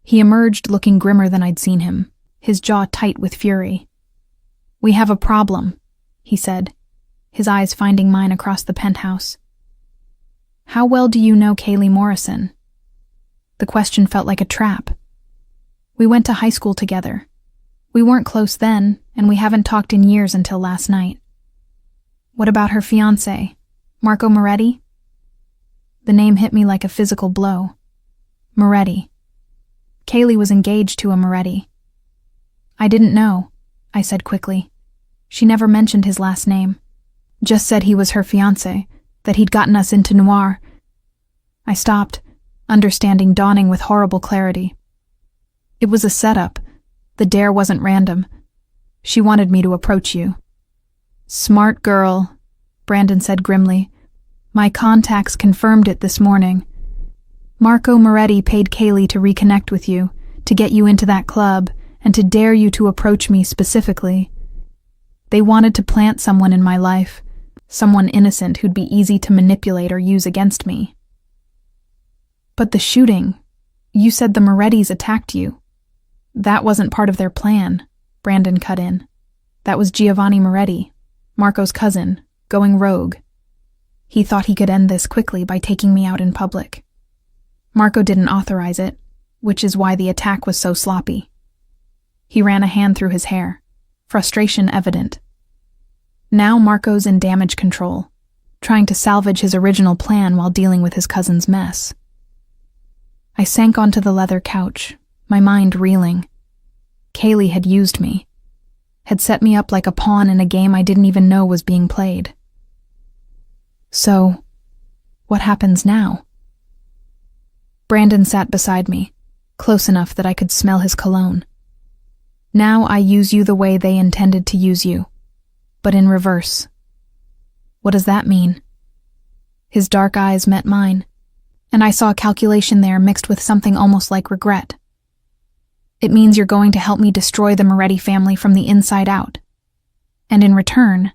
He emerged looking grimmer than I'd seen him, his jaw tight with fury. "We have a problem," he said, his eyes finding mine across the penthouse. "How well do you know Kaylee Morrison?" The question felt like a trap. We went to high school together. We weren't close then, and we haven't talked in years until last night. "What about her fiancé, Marco Moretti?" The name hit me like a physical blow. Moretti. Kaylee was engaged to a Moretti. "I didn't know," I said quickly. She never mentioned his last name. Just said he was her fiancé, that he'd gotten us into noir. I stopped, understanding dawning with horrible clarity. It was a setup. The dare wasn't random. She wanted me to approach you. "Smart girl," Brandon said grimly. "My contacts confirmed it this morning. Marco Moretti paid Kaylee to reconnect with you, to get you into that club, and to dare you to approach me specifically. They wanted to plant someone in my life, someone innocent who'd be easy to manipulate or use against me." "But the shooting, you said the Morettis attacked you." "That wasn't part of their plan," Brandon cut in. "That was Giovanni Moretti, Marco's cousin, going rogue. He thought he could end this quickly by taking me out in public. Marco didn't authorize it, which is why the attack was so sloppy." He ran a hand through his hair, frustration evident. Now Marco's in damage control, trying to salvage his original plan while dealing with his cousin's mess. I sank onto the leather couch, my mind reeling. Kaylee had used me, had set me up like a pawn in a game I didn't even know was being played. So, what happens now? Brandon sat beside me, close enough that I could smell his cologne. "Now I use you the way they intended to use you, but in reverse." "What does that mean?" His dark eyes met mine, and I saw calculation there mixed with something almost like regret. "It means you're going to help me destroy the Moretti family from the inside out. And in return,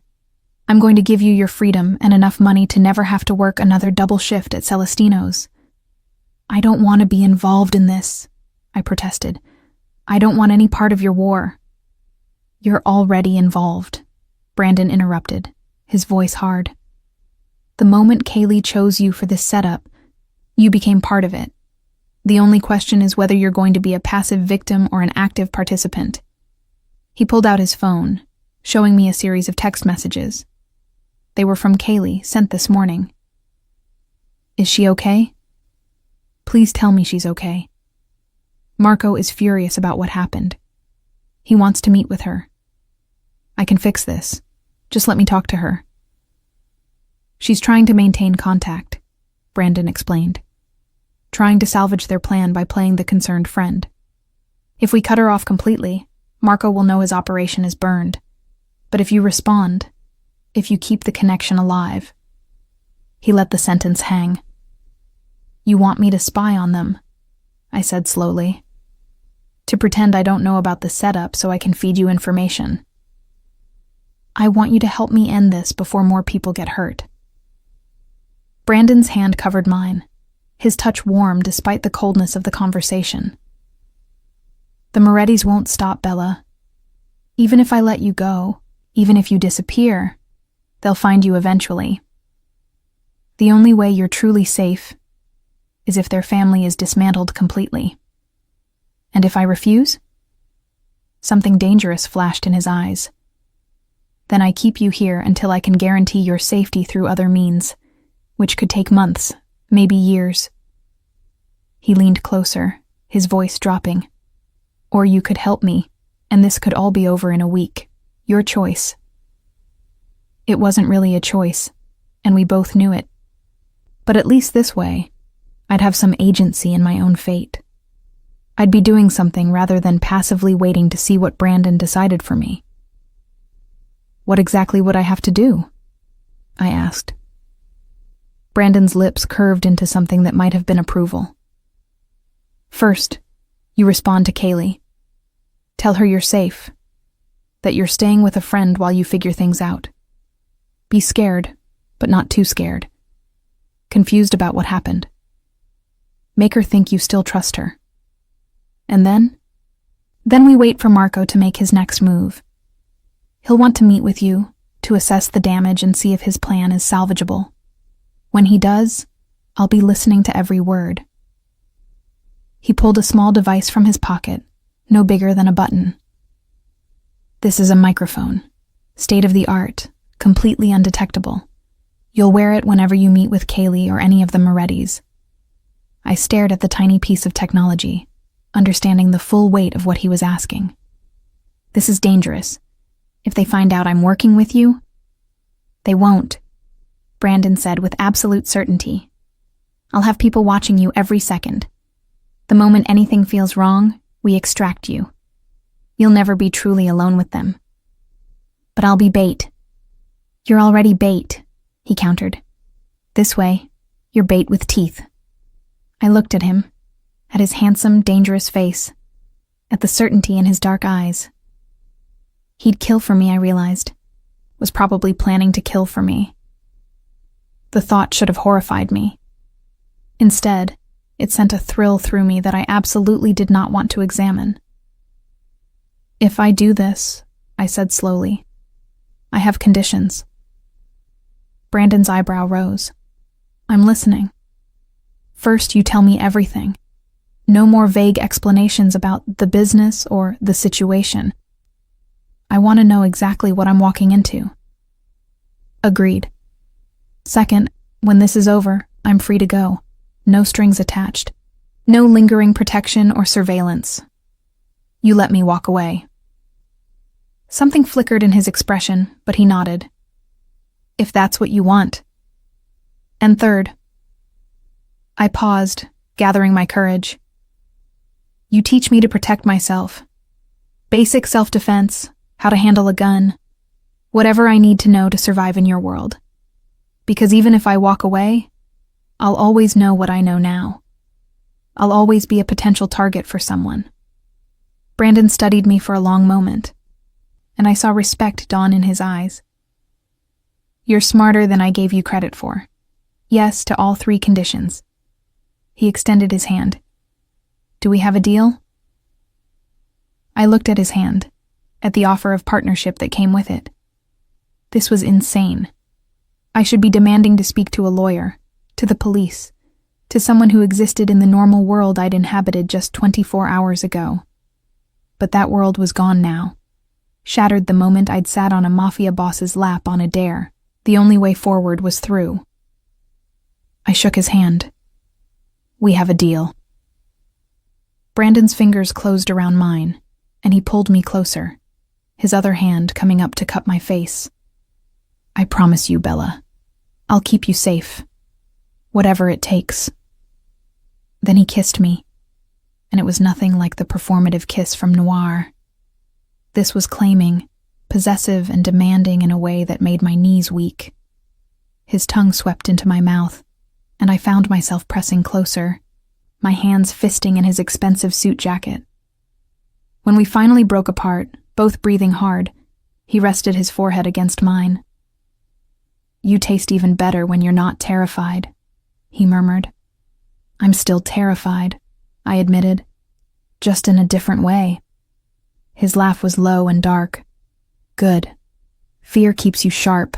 I'm going to give you your freedom and enough money to never have to work another double shift at Celestino's." "I don't want to be involved in this," I protested. "I don't want any part of your war." "You're already involved," Brandon interrupted, his voice hard. "The moment Kaylee chose you for this setup, you became part of it. The only question is whether you're going to be a passive victim or an active participant." He pulled out his phone, showing me a series of text messages. They were from Kaylee, sent this morning. "Is she okay?" "Please tell me she's okay. Marco is furious about what happened. He wants to meet with her. I can fix this. Just let me talk to her." "She's trying to maintain contact," Brandon explained. "Trying to salvage their plan by playing the concerned friend. If we cut her off completely, Marco will know his operation is burned. But if you respond, if you keep the connection alive..." He let the sentence hang. "You want me to spy on them," I said slowly. "To pretend I don't know about the setup so I can feed you information." "I want you to help me end this before more people get hurt." Brandon's hand covered mine, his touch warm despite the coldness of the conversation. "The Morettis won't stop, Bella. Even if I let you go, even if you disappear, they'll find you eventually. The only way you're truly safe is if their family is dismantled completely. And if I refuse?" Something dangerous flashed in his eyes. "Then I keep you here until I can guarantee your safety through other means, which could take months, maybe years." He leaned closer, his voice dropping. "Or you could help me, and this could all be over in a week. Your choice." It wasn't really a choice, and we both knew it. But at least this way, I'd have some agency in my own fate. I'd be doing something rather than passively waiting to see what Brandon decided for me. What exactly would I have to do? I asked. Brandon's lips curved into something that might have been approval. First, you respond to Kaylee. Tell her you're safe, that you're staying with a friend while you figure things out. Be scared, but not too scared. Confused about what happened. Make her think you still trust her. And then we wait for Marco to make his next move. He'll want to meet with you, to assess the damage and see if his plan is salvageable. When he does, I'll be listening to every word. He pulled a small device from his pocket, no bigger than a button. This is a microphone, state-of-the-art, completely undetectable. You'll wear it whenever you meet with Kaylee or any of the Morettis. I stared at the tiny piece of technology, understanding the full weight of what he was asking. This is dangerous. If they find out I'm working with you, they won't, Brandon said with absolute certainty. I'll have people watching you every second. The moment anything feels wrong, we extract you. You'll never be truly alone with them. But I'll be bait. You're already bait, he countered. This way, you're bait with teeth. I looked at him, at his handsome, dangerous face, at the certainty in his dark eyes. He'd kill for me, I realized. Was probably planning to kill for me. The thought should have horrified me. Instead, it sent a thrill through me that I absolutely did not want to examine. If I do this, I said slowly, I have conditions. Brandon's eyebrow rose. I'm listening. First, you tell me everything. No more vague explanations about the business or the situation. I want to know exactly what I'm walking into. Agreed. Second, when this is over, I'm free to go. No strings attached. No lingering protection or surveillance. You let me walk away. Something flickered in his expression, but he nodded. If that's what you want. And third, I paused, gathering my courage. You teach me to protect myself. Basic self-defense, how to handle a gun, whatever I need to know to survive in your world. Because even if I walk away, I'll always know what I know now. I'll always be a potential target for someone. Brandon studied me for a long moment, and I saw respect dawn in his eyes. You're smarter than I gave you credit for. Yes to all 3 conditions. He extended his hand. Do we have a deal? I looked at his hand, at the offer of partnership that came with it. This was insane. I should be demanding to speak to a lawyer, to the police, to someone who existed in the normal world I'd inhabited just 24 hours ago. But that world was gone now, shattered the moment I'd sat on a Mafia boss's lap on a dare. The only way forward was through. I shook his hand. We have a deal. Brandon's fingers closed around mine, and he pulled me closer, his other hand coming up to cup my face. I promise you, Bella, I'll keep you safe, whatever it takes. Then he kissed me, and it was nothing like the performative kiss from Noir. This was claiming, possessive and demanding in a way that made my knees weak. His tongue swept into my mouth, and I found myself pressing closer, my hands fisting in his expensive suit jacket. When we finally broke apart, both breathing hard, he rested his forehead against mine. You taste even better when you're not terrified, he murmured. I'm still terrified, I admitted, just in a different way. His laugh was low and dark. Good. Fear keeps you sharp.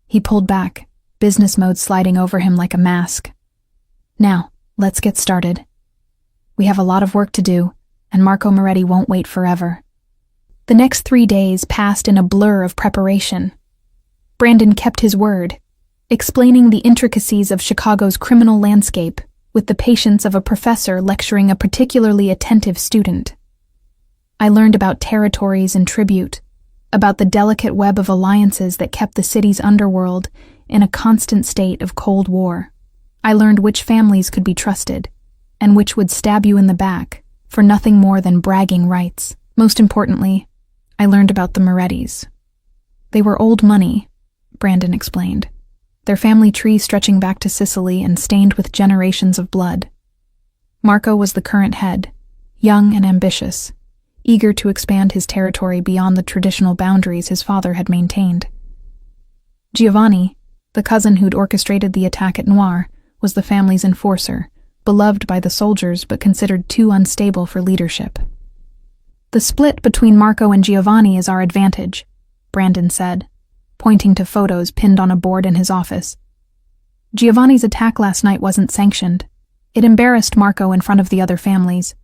He pulled back, business mode sliding over him like a mask. Now, let's get started. We have a lot of work to do, and Marco Moretti won't wait forever. The next 3 days passed in a blur of preparation. Brandon kept his word, explaining the intricacies of Chicago's criminal landscape with the patience of a professor lecturing a particularly attentive student. I learned about territories and tribute, about the delicate web of alliances that kept the city's underworld in a constant state of Cold War. I learned which families could be trusted, and which would stab you in the back for nothing more than bragging rights. Most importantly, I learned about the Morettis. They were old money, Brandon explained, their family tree stretching back to Sicily and stained with generations of blood. Marco was the current head, young and ambitious, eager to expand his territory beyond the traditional boundaries his father had maintained. Giovanni, the cousin who'd orchestrated the attack at Noir, was the family's enforcer, beloved by the soldiers but considered too unstable for leadership. "The split between Marco and Giovanni is our advantage," Brandon said, pointing to photos pinned on a board in his office. "Giovanni's attack last night wasn't sanctioned. It embarrassed Marco in front of the other families.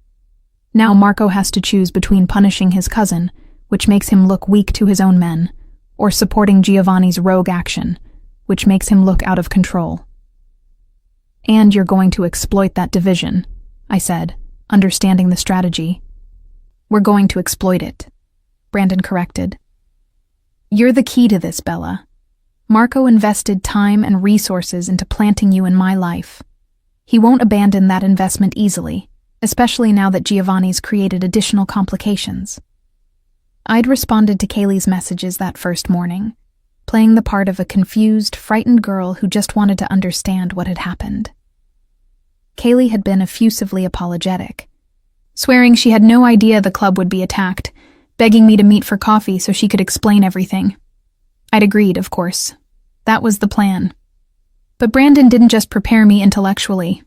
Now Marco has to choose between punishing his cousin, which makes him look weak to his own men, or supporting Giovanni's rogue action, which makes him look out of control." "And you're going to exploit that division," I said, understanding the strategy. "We're going to exploit it," Brandon corrected. "You're the key to this, Bella. Marco invested time and resources into planting you in my life. He won't abandon that investment easily, especially now that Giovanni's created additional complications." I'd responded to Kaylee's messages that first morning, playing the part of a confused, frightened girl who just wanted to understand what had happened. Kaylee had been effusively apologetic, swearing she had no idea the club would be attacked, begging me to meet for coffee so she could explain everything. I'd agreed, of course. That was the plan. But Brandon didn't just prepare me intellectually.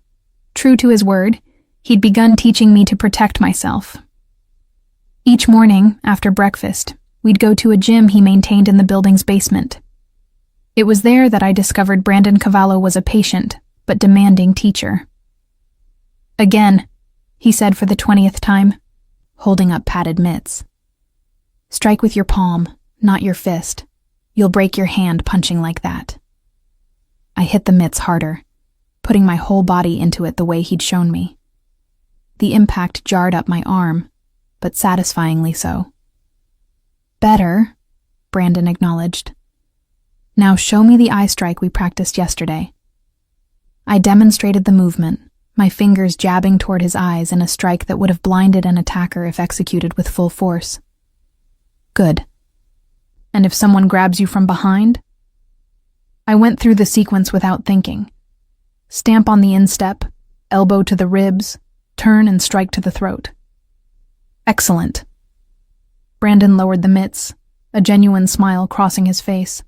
True to his word, he'd begun teaching me to protect myself. Each morning, after breakfast, we'd go to a gym he maintained in the building's basement. It was there that I discovered Brandon Cavallo was a patient, but demanding teacher. "Again," he said for the 20th time, holding up padded mitts. "Strike with your palm, not your fist. You'll break your hand punching like that." I hit the mitts harder, putting my whole body into it the way he'd shown me. The impact jarred up my arm, but satisfyingly so. "Better," Brandon acknowledged. "Now show me the eye strike we practiced yesterday." I demonstrated the movement, my fingers jabbing toward his eyes in a strike that would have blinded an attacker if executed with full force. "Good. And if someone grabs you from behind?" I went through the sequence without thinking. Stamp on the instep, elbow to the ribs, turn and strike to the throat. "Excellent." Brandon lowered the mitts, a genuine smile crossing his face.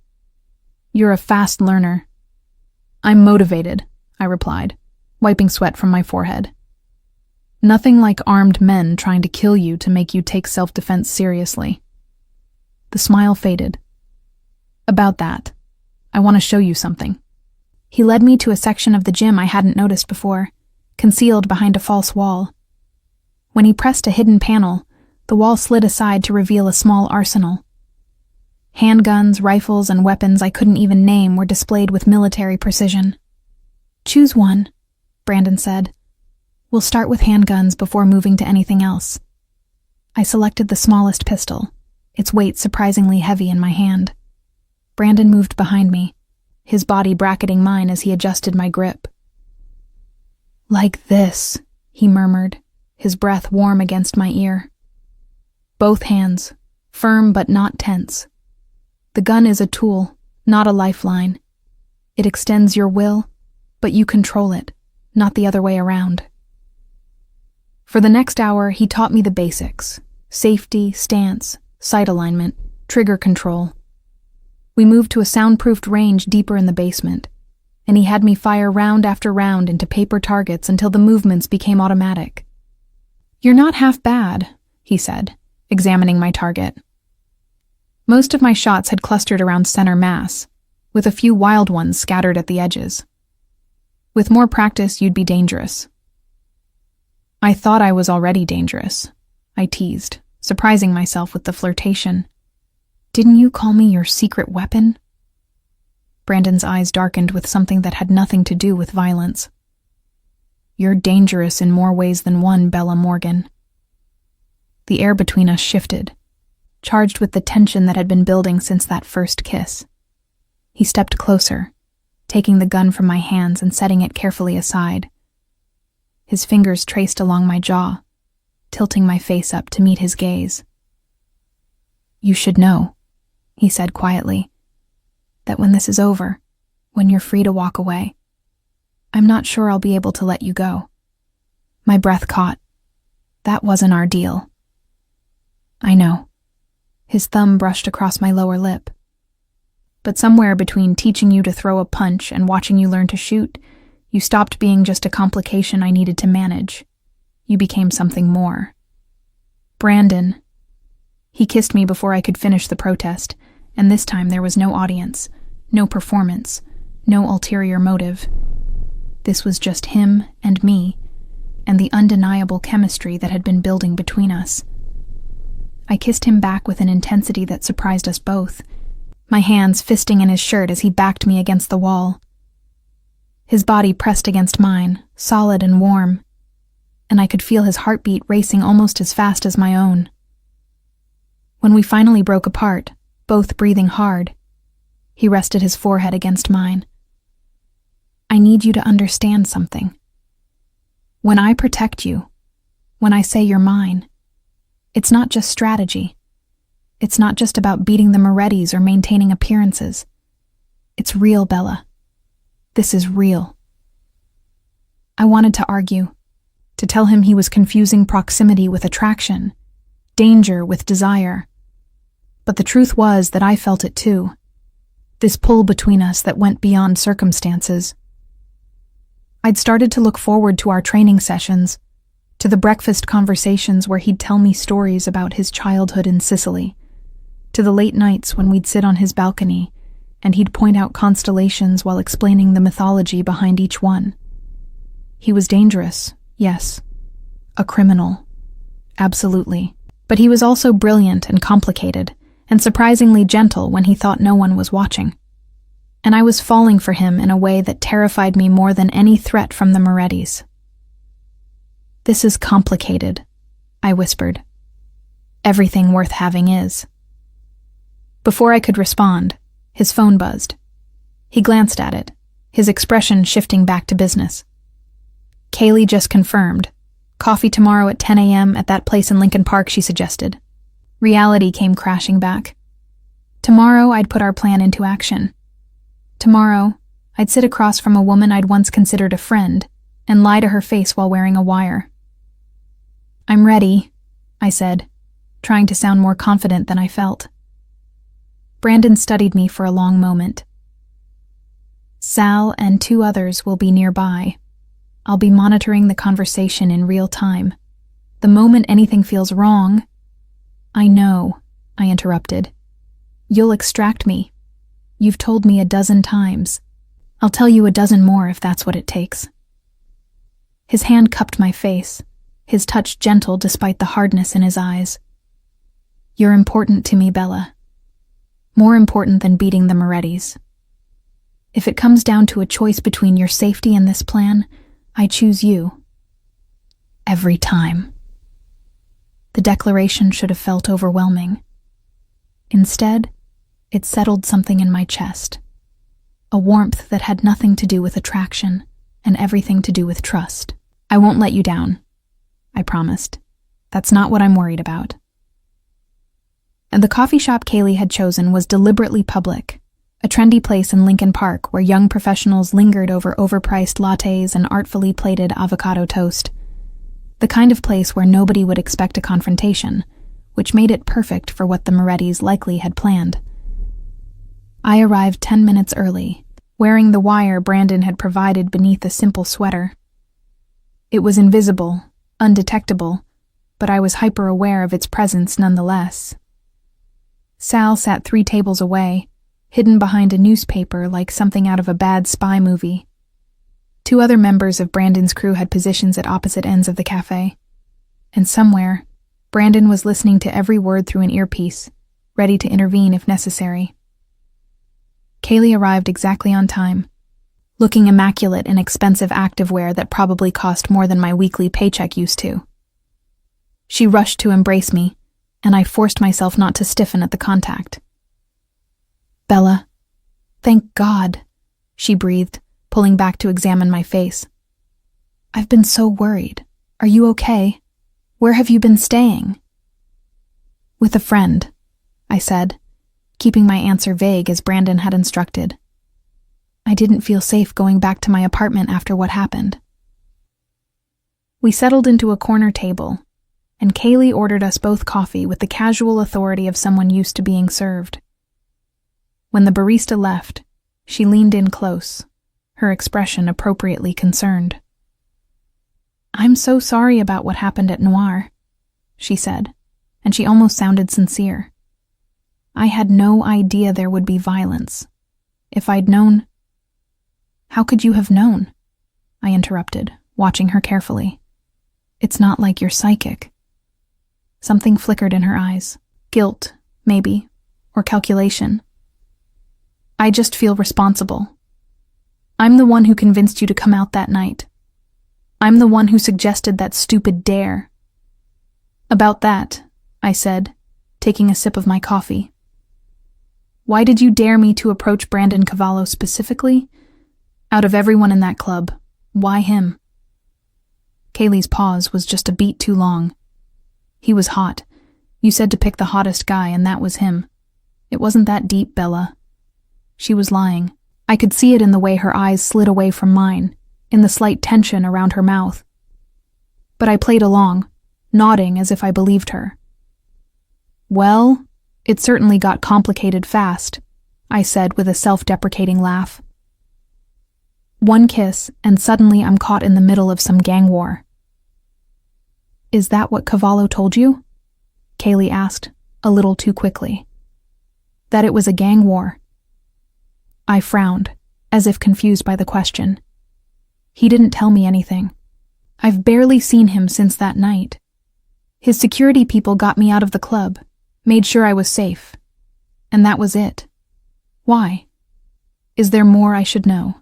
"You're a fast learner." "I'm motivated," I replied, wiping sweat from my forehead. "Nothing like armed men trying to kill you to make you take self-defense seriously." The smile faded. "About that, I want to show you something." He led me to a section of the gym I hadn't noticed before, concealed behind a false wall. When he pressed a hidden panel, the wall slid aside to reveal a small arsenal. Handguns, rifles, and weapons I couldn't even name were displayed with military precision. "Choose one," Brandon said. "We'll start with handguns before moving to anything else." I selected the smallest pistol, its weight surprisingly heavy in my hand. Brandon moved behind me, his body bracketing mine as he adjusted my grip. "Like this," he murmured, his breath warm against my ear. Both hands, firm but not tense. The gun is a tool, not a lifeline. It extends your will, but you control it, not the other way around. For the next hour, he taught me the basics: safety, stance, sight alignment, trigger control. We moved to a soundproofed range deeper in the basement, and he had me fire round after round into paper targets until the movements became automatic. "You're not half bad," he said, examining my target. Most of my shots had clustered around center mass, with a few wild ones scattered at the edges. "With more practice, you'd be dangerous." I thought I was already dangerous, I teased, surprising myself with the flirtation. "Didn't you call me your secret weapon?" Brandon's eyes darkened with something that had nothing to do with violence. "You're dangerous in more ways than one, Bella Morgan." The air between us shifted, charged with the tension that had been building since that first kiss. He stepped closer, taking the gun from my hands and setting it carefully aside. His fingers traced along my jaw, tilting my face up to meet his gaze. "You should know," he said quietly, "that when this is over, when you're free to walk away, I'm not sure I'll be able to let you go." My breath caught. That wasn't our deal. "I know." His thumb brushed across my lower lip. "But somewhere between teaching you to throw a punch and watching you learn to shoot, you stopped being just a complication I needed to manage. You became something more." "Brandon." He kissed me before I could finish the protest, and this time there was no audience, no performance, no ulterior motive. This was just him and me, and the undeniable chemistry that had been building between us. I kissed him back with an intensity that surprised us both, my hands fisting in his shirt as he backed me against the wall. His body pressed against mine, solid and warm, and I could feel his heartbeat racing almost as fast as my own. When we finally broke apart, both breathing hard, he rested his forehead against mine. "I need you to understand something. When I protect you, when I say you're mine, it's not just strategy. It's not just about beating the Morettis or maintaining appearances. It's real, Bella. This is real." I wanted to argue, to tell him he was confusing proximity with attraction, danger with desire. But the truth was that I felt it too. This pull between us that went beyond circumstances. I'd started to look forward to our training sessions, to the breakfast conversations where he'd tell me stories about his childhood in Sicily, to the late nights when we'd sit on his balcony and he'd point out constellations while explaining the mythology behind each one. He was dangerous, yes. A criminal, absolutely. But he was also brilliant and complicated, and surprisingly gentle when he thought no one was watching. And I was falling for him in a way that terrified me more than any threat from the Morettis. "This is complicated," I whispered. "Everything worth having is." Before I could respond, his phone buzzed. He glanced at it, his expression shifting back to business. "Kaylee just confirmed. Coffee tomorrow at 10 a.m. at that place in Lincoln Park she suggested." Reality came crashing back. Tomorrow I'd put our plan into action. Tomorrow, I'd sit across from a woman I'd once considered a friend and lie to her face while wearing a wire. "I'm ready," I said, trying to sound more confident than I felt. Brandon studied me for a long moment. "Sal and 2 others will be nearby. I'll be monitoring the conversation in real time. The moment anything feels wrong—" "I know," I interrupted. "You'll extract me. You've told me a 12 times. I'll tell you a dozen more if that's what it takes." His hand cupped my face, his touch gentle despite the hardness in his eyes. "You're important to me, Bella. More important than beating the Morettis. If it comes down to a choice between your safety and this plan, I choose you. Every time." The declaration should have felt overwhelming. Instead, it settled something in my chest. A warmth that had nothing to do with attraction and everything to do with trust. "I won't let you down," I promised. "That's not what I'm worried about." And the coffee shop Kaylee had chosen was deliberately public, a trendy place in Lincoln Park where young professionals lingered over overpriced lattes and artfully plated avocado toast. The kind of place where nobody would expect a confrontation, which made it perfect for what the Morettis likely had planned. I arrived 10 minutes early, wearing the wire Brandon had provided beneath a simple sweater. It was invisible, undetectable, but I was hyper-aware of its presence nonetheless. Sal sat 3 tables away, hidden behind a newspaper like something out of a bad spy movie. 2 other members of Brandon's crew had positions at opposite ends of the cafe. And somewhere, Brandon was listening to every word through an earpiece, ready to intervene if necessary. Kaylee arrived exactly on time, looking immaculate in expensive activewear that probably cost more than my weekly paycheck used to. She rushed to embrace me, and I forced myself not to stiffen at the contact. "Bella, thank God," she breathed, pulling back to examine my face. I've been so worried. Are you okay? Where have you been staying? With a friend, I said, keeping my answer vague as Brandon had instructed. I didn't feel safe going back to my apartment after what happened. We settled into a corner table, and Kaylee ordered us both coffee with the casual authority of someone used to being served. When the barista left, she leaned in close, her expression appropriately concerned. I'm so sorry about what happened at Noir, she said, and she almost sounded sincere. I had no idea there would be violence. If I'd known... How could you have known? I interrupted, watching her carefully. It's not like you're psychic. Something flickered in her eyes. Guilt, maybe, or calculation. I just feel responsible. I'm the one who convinced you to come out that night. I'm the one who suggested that stupid dare. About that, I said, taking a sip of my coffee. Why did you dare me to approach Brandon Cavallo specifically? Out of everyone in that club, why him? Kaylee's pause was just a beat too long. He was hot. You said to pick the hottest guy, and that was him. It wasn't that deep, Bella. She was lying. I could see it in the way her eyes slid away from mine, in the slight tension around her mouth. But I played along, nodding as if I believed her. Well, it certainly got complicated fast, I said with a self-deprecating laugh. One kiss, and suddenly I'm caught in the middle of some gang war. Is that what Cavallo told you? Kaylee asked, a little too quickly. That it was a gang war. I frowned, as if confused by the question. He didn't tell me anything. I've barely seen him since that night. His security people got me out of the club, made sure I was safe. And that was it. Why? Is there more I should know?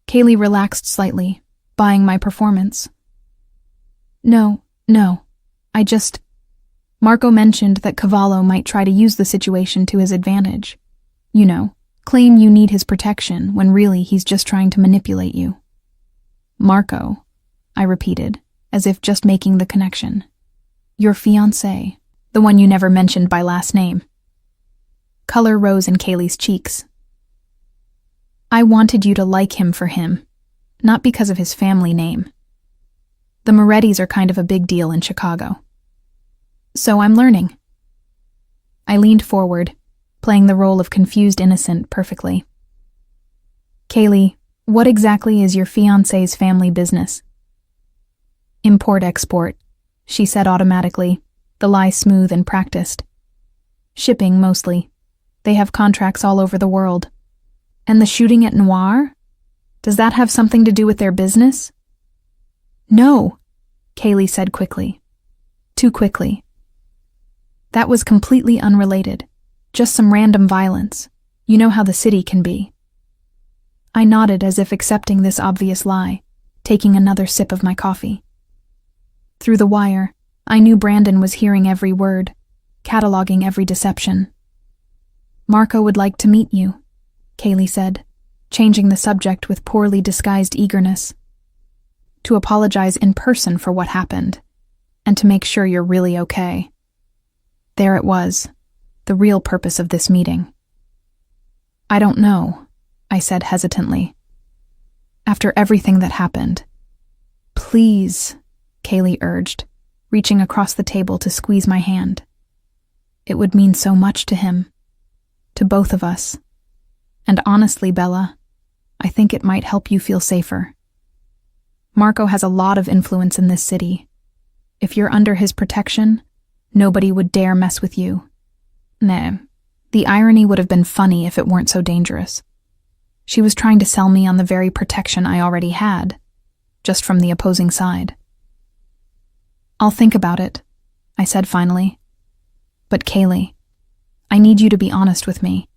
Kaylee relaxed slightly, buying my performance. No. Marco mentioned that Cavallo might try to use the situation to his advantage. You know, claim you need his protection when really he's just trying to manipulate you. Marco, I repeated, as if just making the connection. Your fiancé, the one you never mentioned by last name. Color rose in Kaylee's cheeks. I wanted you to like him for him, not because of his family name. The Morettis are kind of a big deal in Chicago. So I'm learning. I leaned forward, playing the role of confused innocent perfectly. Kaylee, what exactly is your fiancé's family business? Import-export, she said automatically, the lie smooth and practiced. Shipping, mostly. They have contracts all over the world. And the shooting at Noir? Does that have something to do with their business? No, Kaylee said quickly. Too quickly. That was completely unrelated. Just some random violence. You know how the city can be. I nodded as if accepting this obvious lie, taking another sip of my coffee. Through the wire, I knew Brandon was hearing every word, cataloging every deception. Marco would like to meet you, Kaylee said, changing the subject with poorly disguised eagerness. To apologize in person for what happened, and to make sure you're really okay. There it was, the real purpose of this meeting. I don't know, I said hesitantly. After everything that happened. Please, Kaylee urged, reaching across the table to squeeze my hand. It would mean so much to him, to both of us. And honestly, Bella, I think it might help you feel safer. Marco has a lot of influence in this city. If you're under his protection, nobody would dare mess with you. Nah, the irony would have been funny if it weren't so dangerous. She was trying to sell me on the very protection I already had, just from the opposing side. I'll think about it, I said finally. But Kaylee, I need you to be honest with me.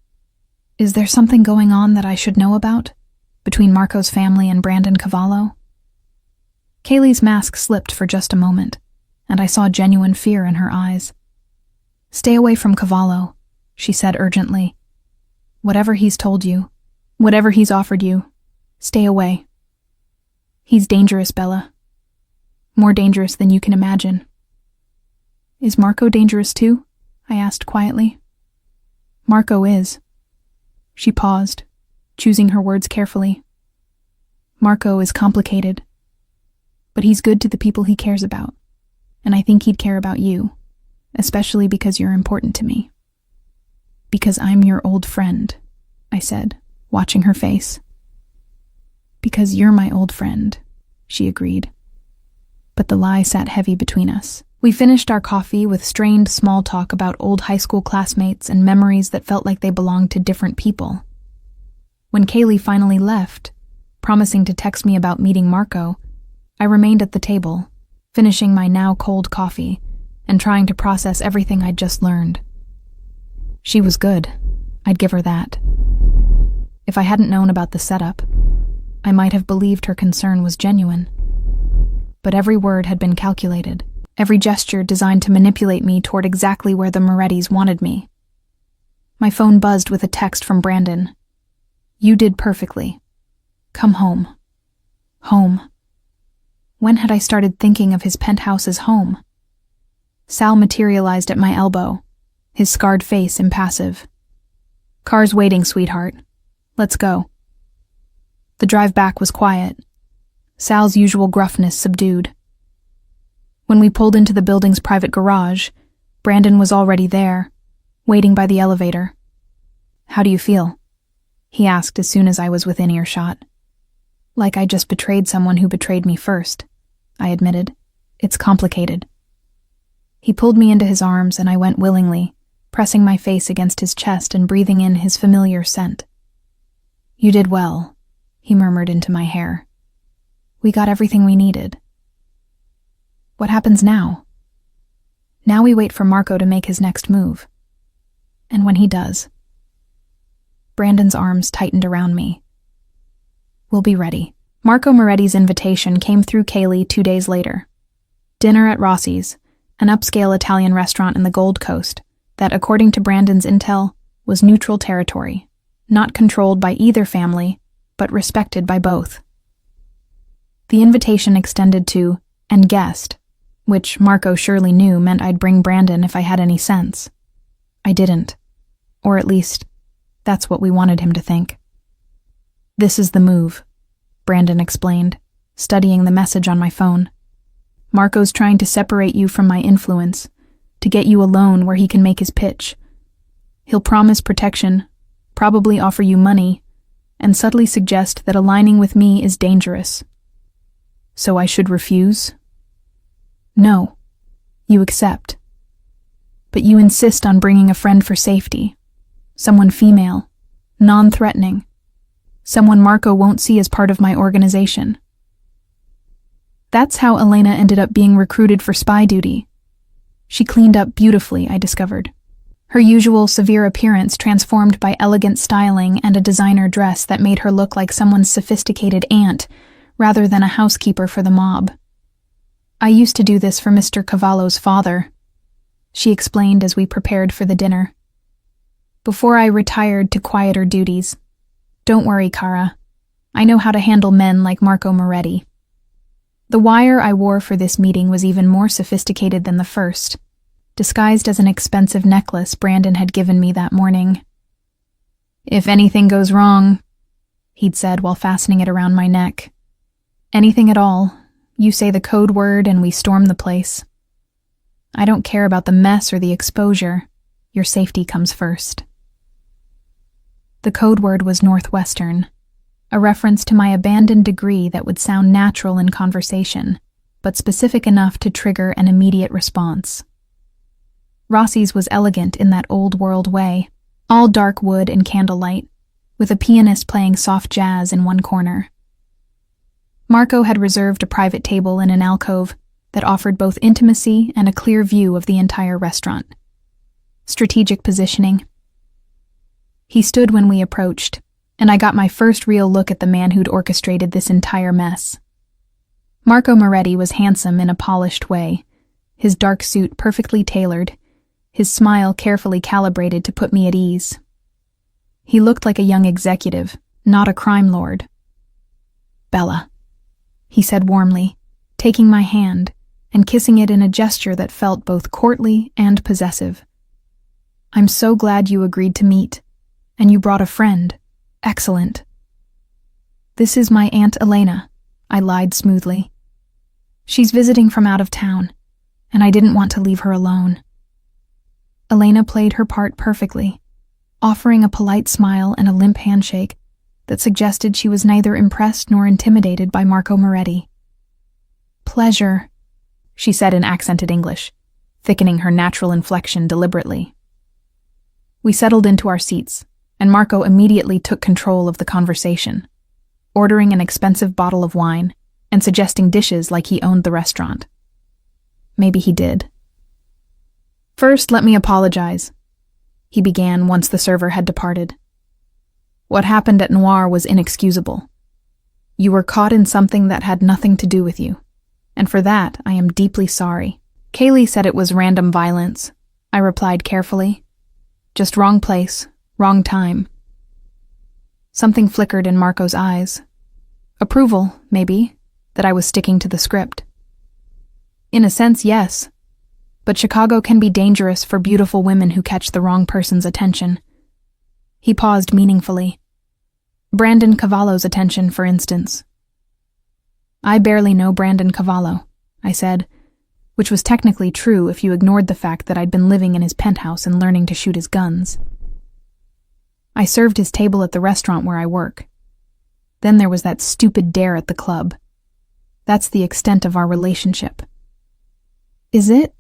Is there something going on that I should know about, between Marco's family and Brandon Cavallo? Kaylee's mask slipped for just a moment, and I saw genuine fear in her eyes. Stay away from Cavallo, she said urgently. Whatever he's told you, Whatever he's offered you, stay away. He's dangerous, Bella. More dangerous than you can imagine. Is Marco dangerous too? I asked quietly. Marco is. She paused, choosing her words carefully. Marco is complicated, but he's good to the people he cares about, and I think he'd care about you, especially because you're important to me. Because I'm your old friend, I said, watching her face. Because you're my old friend, she agreed. But the lie sat heavy between us. We finished our coffee with strained small talk about old high school classmates and memories that felt like they belonged to different people. When Kaylee finally left, promising to text me about meeting Marco, I remained at the table, finishing my now cold coffee and trying to process everything I'd just learned. She was good. I'd give her that. If I hadn't known about the setup, I might have believed her concern was genuine. But every word had been calculated, every gesture designed to manipulate me toward exactly where the Morettis wanted me. My phone buzzed with a text from Brandon. You did perfectly. Come home. Home. When had I started thinking of his penthouse as home? Sal materialized at my elbow, his scarred face impassive. Car's waiting, sweetheart. Let's go. The drive back was quiet, Sal's usual gruffness subdued. When we pulled into the building's private garage, Brandon was already there, waiting by the elevator. How do you feel? He asked as soon as I was within earshot. Like I just betrayed someone who betrayed me first, I admitted. It's complicated. He pulled me into his arms and I went willingly, pressing my face against his chest and breathing in his familiar scent. You did well, he murmured into my hair. We got everything we needed. What happens now? Now we wait for Marco to make his next move. And when he does, Brandon's arms tightened around me. We'll be ready. Marco Moretti's invitation came through Kaylee 2 days later. Dinner at Rossi's, an upscale Italian restaurant in the Gold Coast that, according to Brandon's intel, was neutral territory, not controlled by either family, but respected by both. The invitation extended to, and guest, which Marco surely knew meant I'd bring Brandon if I had any sense. I didn't. Or at least, that's what we wanted him to think. This is the move, Brandon explained, studying the message on my phone. Marco's trying to separate you from my influence, to get you alone where he can make his pitch. He'll promise protection, probably offer you money, and subtly suggest that aligning with me is dangerous. So I should refuse? No. You accept. But you insist on bringing a friend for safety. Someone female, non-threatening. Someone Marco won't see as part of my organization. That's how Elena ended up being recruited for spy duty. She cleaned up beautifully, I discovered. Her usual severe appearance transformed by elegant styling and a designer dress that made her look like someone's sophisticated aunt, rather than a housekeeper for the mob. I used to do this for Mr. Cavallo's father, she explained as we prepared for the dinner. Before I retired to quieter duties. Don't worry, Cara. I know how to handle men like Marco Moretti. The wire I wore for this meeting was even more sophisticated than the first, disguised as an expensive necklace Brandon had given me that morning. If anything goes wrong, he'd said while fastening it around my neck. Anything at all, you say the code word and we storm the place. I don't care about the mess or the exposure. Your safety comes first. The code word was Northwestern, a reference to my abandoned degree that would sound natural in conversation, but specific enough to trigger an immediate response. Rossi's was elegant in that old-world way, all dark wood and candlelight, with a pianist playing soft jazz in one corner. Marco had reserved a private table in an alcove that offered both intimacy and a clear view of the entire restaurant. Strategic positioning. He stood when we approached, and I got my first real look at the man who'd orchestrated this entire mess. Marco Moretti was handsome in a polished way, his dark suit perfectly tailored, his smile carefully calibrated to put me at ease. He looked like a young executive, not a crime lord. Bella, he said warmly, taking my hand and kissing it in a gesture that felt both courtly and possessive. I'm so glad you agreed to meet, and you brought a friend. Excellent. This is my Aunt Elena, I lied smoothly. She's visiting from out of town, and I didn't want to leave her alone. Elena played her part perfectly, offering a polite smile and a limp handshake that suggested she was neither impressed nor intimidated by Marco Moretti. Pleasure, she said in accented English, thickening her natural inflection deliberately. We settled into our seats, and Marco immediately took control of the conversation, ordering an expensive bottle of wine and suggesting dishes like he owned the restaurant. Maybe he did. First, let me apologize, he began once the server had departed. What happened at Noir was inexcusable. You were caught in something that had nothing to do with you, and for that I am deeply sorry. Kaylee said it was random violence, I replied carefully. Just wrong place, wrong time. Something flickered in Marco's eyes. Approval, maybe, that I was sticking to the script. In a sense, yes. But Chicago can be dangerous for beautiful women who catch the wrong person's attention. He paused meaningfully. Brandon Cavallo's attention, for instance. I barely know Brandon Cavallo, I said, which was technically true if you ignored the fact that I'd been living in his penthouse and learning to shoot his guns. I served his table at the restaurant where I work. Then there was that stupid dare at the club. That's the extent of our relationship. Is it?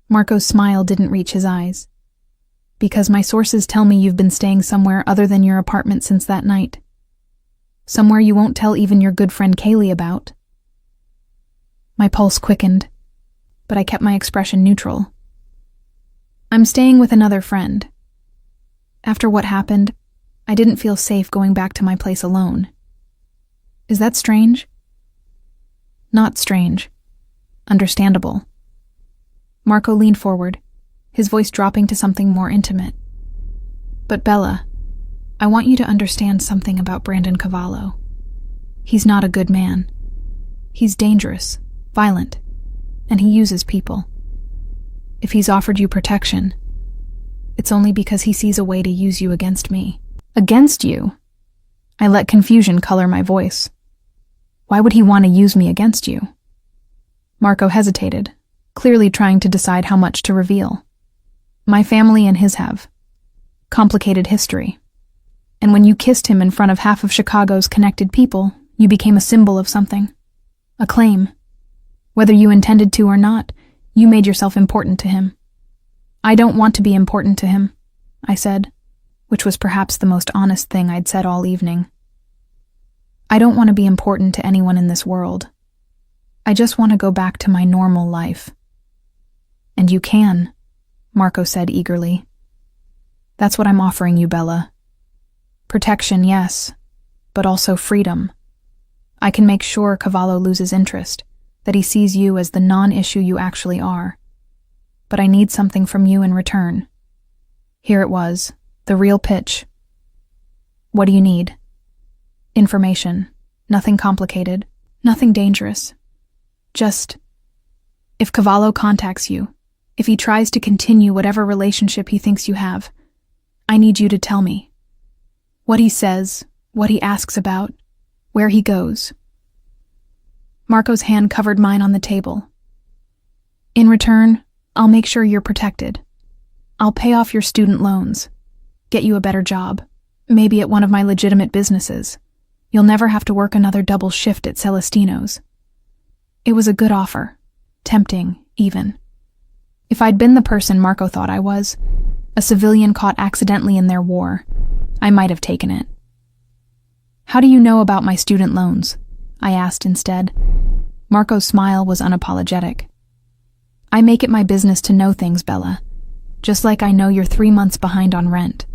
Marco's smile didn't reach his eyes. Because my sources tell me you've been staying somewhere other than your apartment since that night. Somewhere you won't tell even your good friend Kaylee about. My pulse quickened, but I kept my expression neutral. I'm staying with another friend. After what happened, I didn't feel safe going back to my place alone. Is that strange? Not strange. Understandable. Marco leaned forward, his voice dropping to something more intimate. But Bella, I want you to understand something about Brandon Cavallo. He's not a good man. He's dangerous, violent, and he uses people. If he's offered you protection, it's only because he sees a way to use you against me. Against you? I let confusion color my voice. Why would he want to use me against you? Marco hesitated, clearly trying to decide how much to reveal. My family and his have. Complicated history. And when you kissed him in front of half of Chicago's connected people, you became a symbol of something. A claim. Whether you intended to or not, you made yourself important to him. I don't want to be important to him, I said, which was perhaps the most honest thing I'd said all evening. I don't want to be important to anyone in this world. I just want to go back to my normal life. And you can, Marco said eagerly. That's what I'm offering you, Bella. Protection, yes, but also freedom. I can make sure Cavallo loses interest, that he sees you as the non-issue you actually are. But I need something from you in return. Here it was, the real pitch. What do you need? Information. Nothing complicated. Nothing dangerous. Just, if Cavallo contacts you, if he tries to continue whatever relationship he thinks you have, I need you to tell me. What he says, what he asks about, where he goes. Marco's hand covered mine on the table. In return, I'll make sure you're protected. I'll pay off your student loans, get you a better job, maybe at one of my legitimate businesses. You'll never have to work another double shift at Celestino's. It was a good offer, tempting, even. If I'd been the person Marco thought I was, a civilian caught accidentally in their war, I might have taken it. How do you know about my student loans? I asked instead. Marco's smile was unapologetic. I make it my business to know things, Bella. Just like I know you're 3 months behind on rent.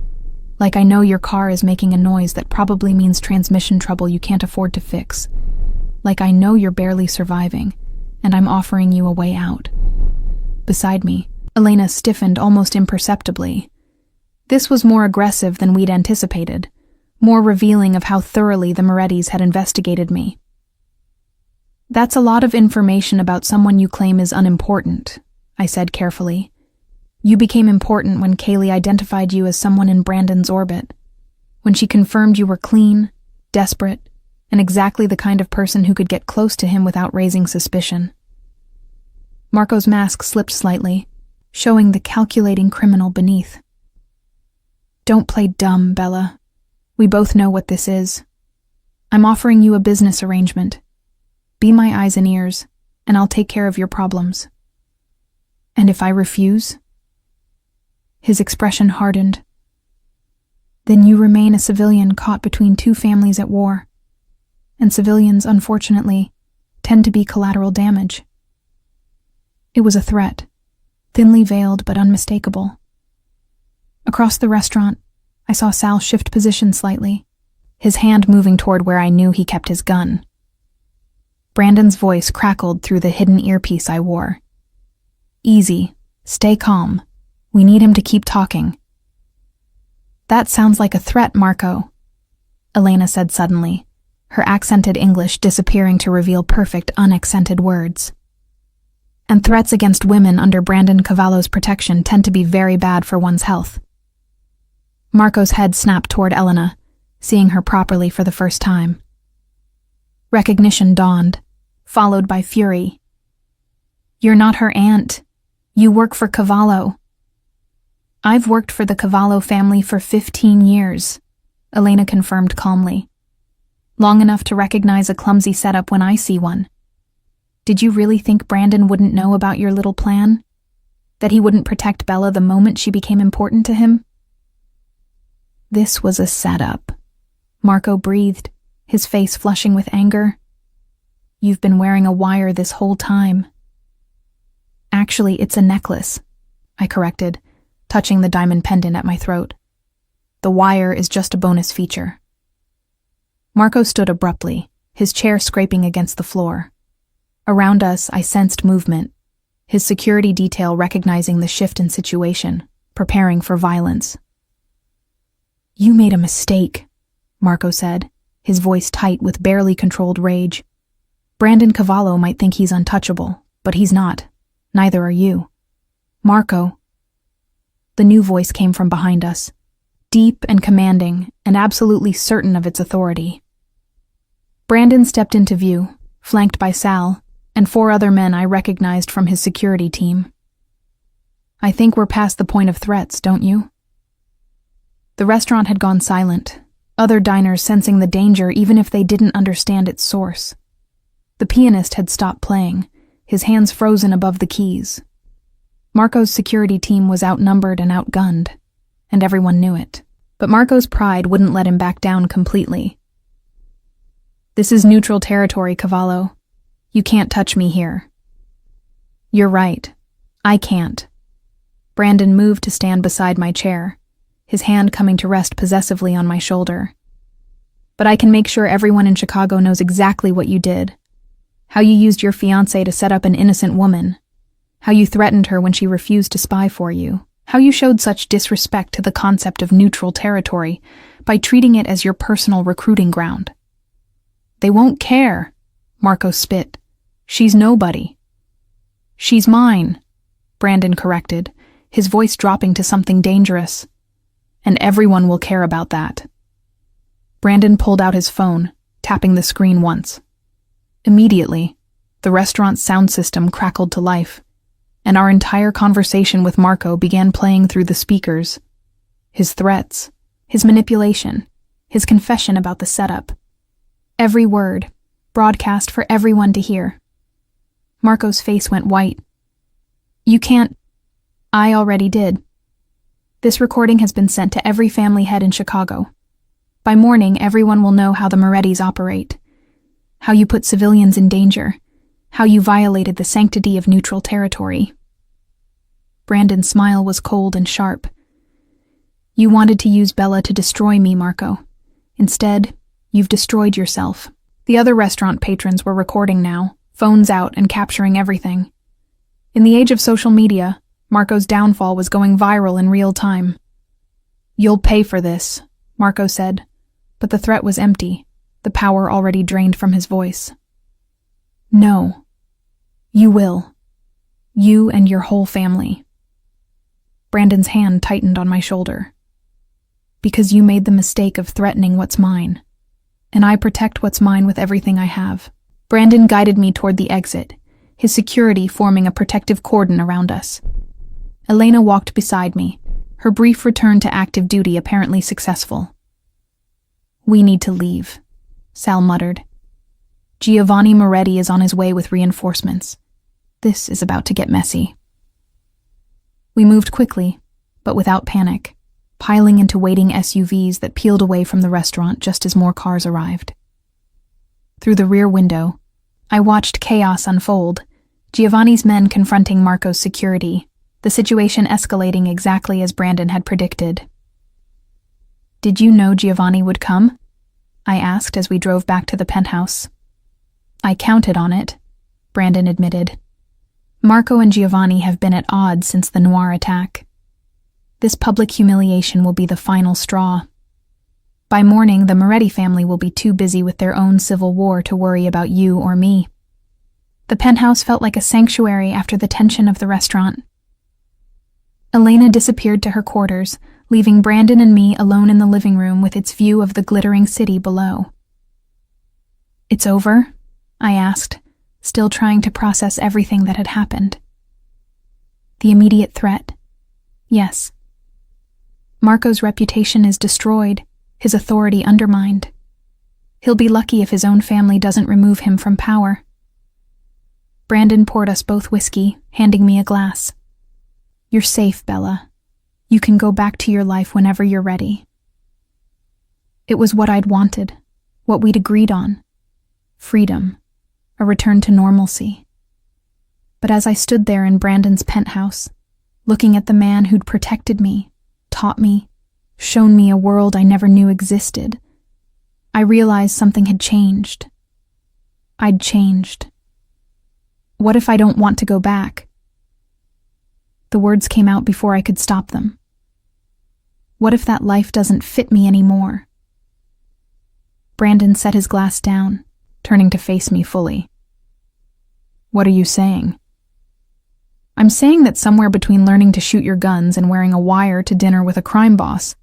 Like I know your car is making a noise that probably means transmission trouble you can't afford to fix. Like I know you're barely surviving, and I'm offering you a way out. Beside me, Elena stiffened almost imperceptibly. This was more aggressive than we'd anticipated, more revealing of how thoroughly the Morettis had investigated me. "That's a lot of information about someone you claim is unimportant," I said carefully. "You became important when Kaylee identified you as someone in Brandon's orbit, when she confirmed you were clean, desperate, and exactly the kind of person who could get close to him without raising suspicion." Marco's mask slipped slightly, showing the calculating criminal beneath. "Don't play dumb, Bella. We both know what this is. I'm offering you a business arrangement. Be my eyes and ears, and I'll take care of your problems." "And if I refuse?" His expression hardened. "Then you remain a civilian caught between two families at war. And civilians, unfortunately, tend to be collateral damage." It was a threat, thinly veiled but unmistakable. Across the restaurant, I saw Sal shift position slightly, his hand moving toward where I knew he kept his gun. Brandon's voice crackled through the hidden earpiece I wore. "Easy. Stay calm. We need him to keep talking." "That sounds like a threat, Marco," Elena said suddenly, her accented English disappearing to reveal perfect, unaccented words. "And threats against women under Brandon Cavallo's protection tend to be very bad for one's health." Marco's head snapped toward Elena, seeing her properly for the first time. Recognition dawned, followed by fury. "You're not her aunt. You work for Cavallo." "I've worked for the Cavallo family for 15 years, Elena confirmed calmly. "Long enough to recognize a clumsy setup when I see one. Did you really think Brandon wouldn't know about your little plan? That he wouldn't protect Bella the moment she became important to him?" "This was a setup," Marco breathed, his face flushing with anger. "You've been wearing a wire this whole time." "Actually, it's a necklace," I corrected, touching the diamond pendant at my throat. "The wire is just a bonus feature." Marco stood abruptly, his chair scraping against the floor. Around us, I sensed movement, his security detail recognizing the shift in situation, preparing for violence. "You made a mistake," Marco said, his voice tight with barely controlled rage. "Brandon Cavallo might think he's untouchable, but he's not. Neither are you. Marco." The new voice came from behind us, deep and commanding, and absolutely certain of its authority. Brandon stepped into view, flanked by Sal, and 4 other men I recognized from his security team. "I think we're past the point of threats, don't you?" The restaurant had gone silent, other diners sensing the danger even if they didn't understand its source. The pianist had stopped playing, his hands frozen above the keys. Marco's security team was outnumbered and outgunned, and everyone knew it. But Marco's pride wouldn't let him back down completely. "This is neutral territory, Cavallo. You can't touch me here." "You're right. I can't." Brandon moved to stand beside my chair, his hand coming to rest possessively on my shoulder. "But I can make sure everyone in Chicago knows exactly what you did. How you used your fiancée to set up an innocent woman. How you threatened her when she refused to spy for you. How you showed such disrespect to the concept of neutral territory by treating it as your personal recruiting ground." "They won't care," Marco spit. "She's nobody." "She's mine," Brandon corrected, his voice dropping to something dangerous. "And everyone will care about that." Brandon pulled out his phone, tapping the screen once. Immediately, the restaurant's sound system crackled to life, and our entire conversation with Marco began playing through the speakers. His threats, his manipulation, his confession about the setup. Every word, broadcast for everyone to hear. Marco's face went white. "You can't—" "I already did. This recording has been sent to every family head in Chicago. By morning, everyone will know how the Morettis operate, how you put civilians in danger, how you violated the sanctity of neutral territory." Brandon's smile was cold and sharp. "You wanted to use Bella to destroy me, Marco. Instead, you've destroyed yourself." The other restaurant patrons were recording now, phones out and capturing everything. In the age of social media, Marco's downfall was going viral in real time. "You'll pay for this," Marco said, But the threat was empty, the power already drained from his voice. No. You will. You and your whole family. Brandon's hand tightened on my shoulder. Because you made the mistake of threatening what's mine. And I protect what's mine with everything I have. Brandon guided me toward the exit, his security forming a protective cordon around us. Elena walked beside me, her brief return to active duty apparently successful. We need to leave, Sal muttered. Giovanni Moretti is on his way with reinforcements. This is about to get messy. We moved quickly, but without panic, piling into waiting SUVs that peeled away from the restaurant just as more cars arrived. Through the rear window, I watched chaos unfold, Giovanni's men confronting Marco's security, the situation escalating exactly as Brandon had predicted. Did you know Giovanni would come? I asked as we drove back to the penthouse. I counted on it, Brandon admitted. Marco and Giovanni have been at odds since the Noir attack. This public humiliation will be the final straw. By morning, the Moretti family will be too busy with their own civil war to worry about you or me. The penthouse felt like a sanctuary after the tension of the restaurant. Elena disappeared to her quarters, leaving Brandon and me alone in the living room with its view of the glittering city below. It's over? I asked, still trying to process everything that had happened. The immediate threat? Yes. Marco's reputation is destroyed, his authority undermined. He'll be lucky if his own family doesn't remove him from power. Brandon poured us both whiskey, handing me a glass. You're safe, Bella. You can go back to your life whenever you're ready. It was what I'd wanted, what we'd agreed on. Freedom, a return to normalcy. But as I stood there in Brandon's penthouse, looking at the man who'd protected me, taught me, shown me a world I never knew existed, I realized something had changed. I'd changed. What if I don't want to go back? The words came out before I could stop them. What if that life doesn't fit me anymore? Brandon set his glass down, turning to face me fully. What are you saying? I'm saying that somewhere between learning to shoot your guns and wearing a wire to dinner with a crime boss,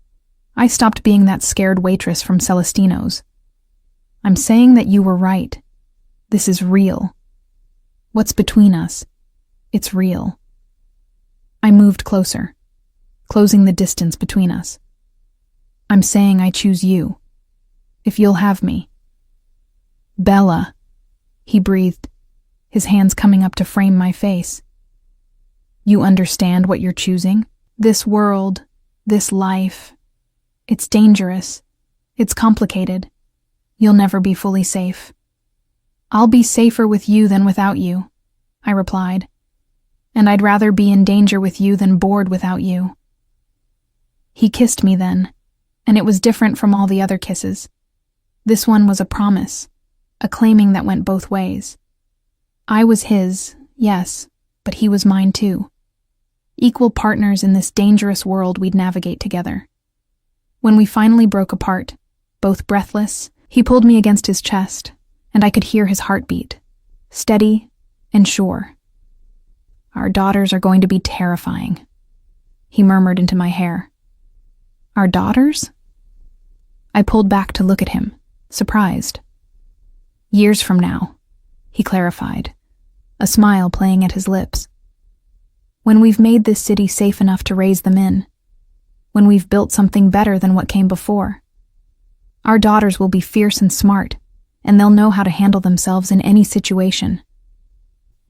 I stopped being that scared waitress from Celestino's. I'm saying that you were right. This is real. What's between us? It's real. I moved closer, closing the distance between us. I'm saying I choose you, if you'll have me. Bella, he breathed, his hands coming up to frame my face. You understand what you're choosing? This world, this life. It's dangerous. It's complicated. You'll never be fully safe. I'll be safer with you than without you, I replied. And I'd rather be in danger with you than bored without you. He kissed me then, and it was different from all the other kisses. This one was a promise, a claiming that went both ways. I was his, yes, but he was mine too. Equal partners in this dangerous world we'd navigate together. When we finally broke apart, both breathless, he pulled me against his chest, and I could hear his heartbeat, steady and sure. Our daughters are going to be terrifying, he murmured into my hair. Our daughters? I pulled back to look at him, surprised. Years from now, he clarified, a smile playing at his lips. When we've made this city safe enough to raise them in, when we've built something better than what came before, our daughters will be fierce and smart, and they'll know how to handle themselves in any situation.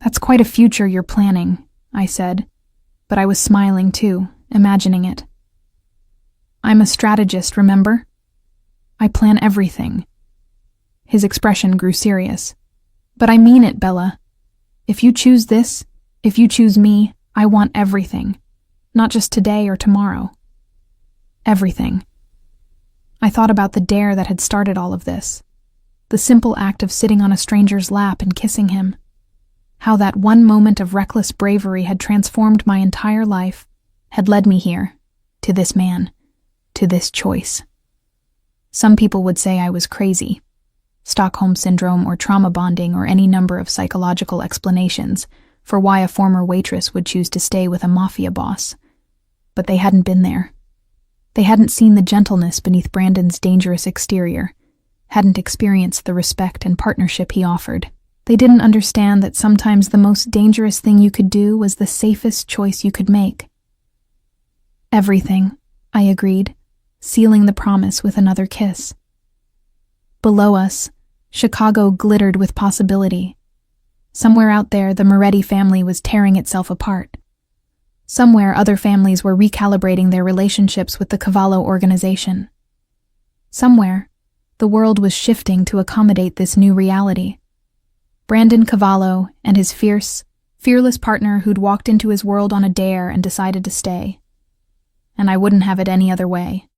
That's quite a future you're planning, I said, but I was smiling too, imagining it. I'm a strategist, remember? I plan everything. His expression grew serious. But I mean it, Bella. If you choose this, if you choose me, I want everything. Not just today or tomorrow. Everything. I thought about the dare that had started all of this. The simple act of sitting on a stranger's lap and kissing him. How that one moment of reckless bravery had transformed my entire life, had led me here, to this man, to this choice. Some people would say I was crazy. Stockholm Syndrome or trauma bonding or any number of psychological explanations for why a former waitress would choose to stay with a mafia boss. But they hadn't been there. They hadn't seen the gentleness beneath Brandon's dangerous exterior, hadn't experienced the respect and partnership he offered. They didn't understand that sometimes the most dangerous thing you could do was the safest choice you could make. Everything, I agreed, sealing the promise with another kiss. Below us, Chicago glittered with possibility. Somewhere out there, the Moretti family was tearing itself apart. Somewhere, other families were recalibrating their relationships with the Cavallo organization. Somewhere, the world was shifting to accommodate this new reality. Brandon Cavallo and his fearless partner who'd walked into his world on a dare and decided to stay. And I wouldn't have it any other way.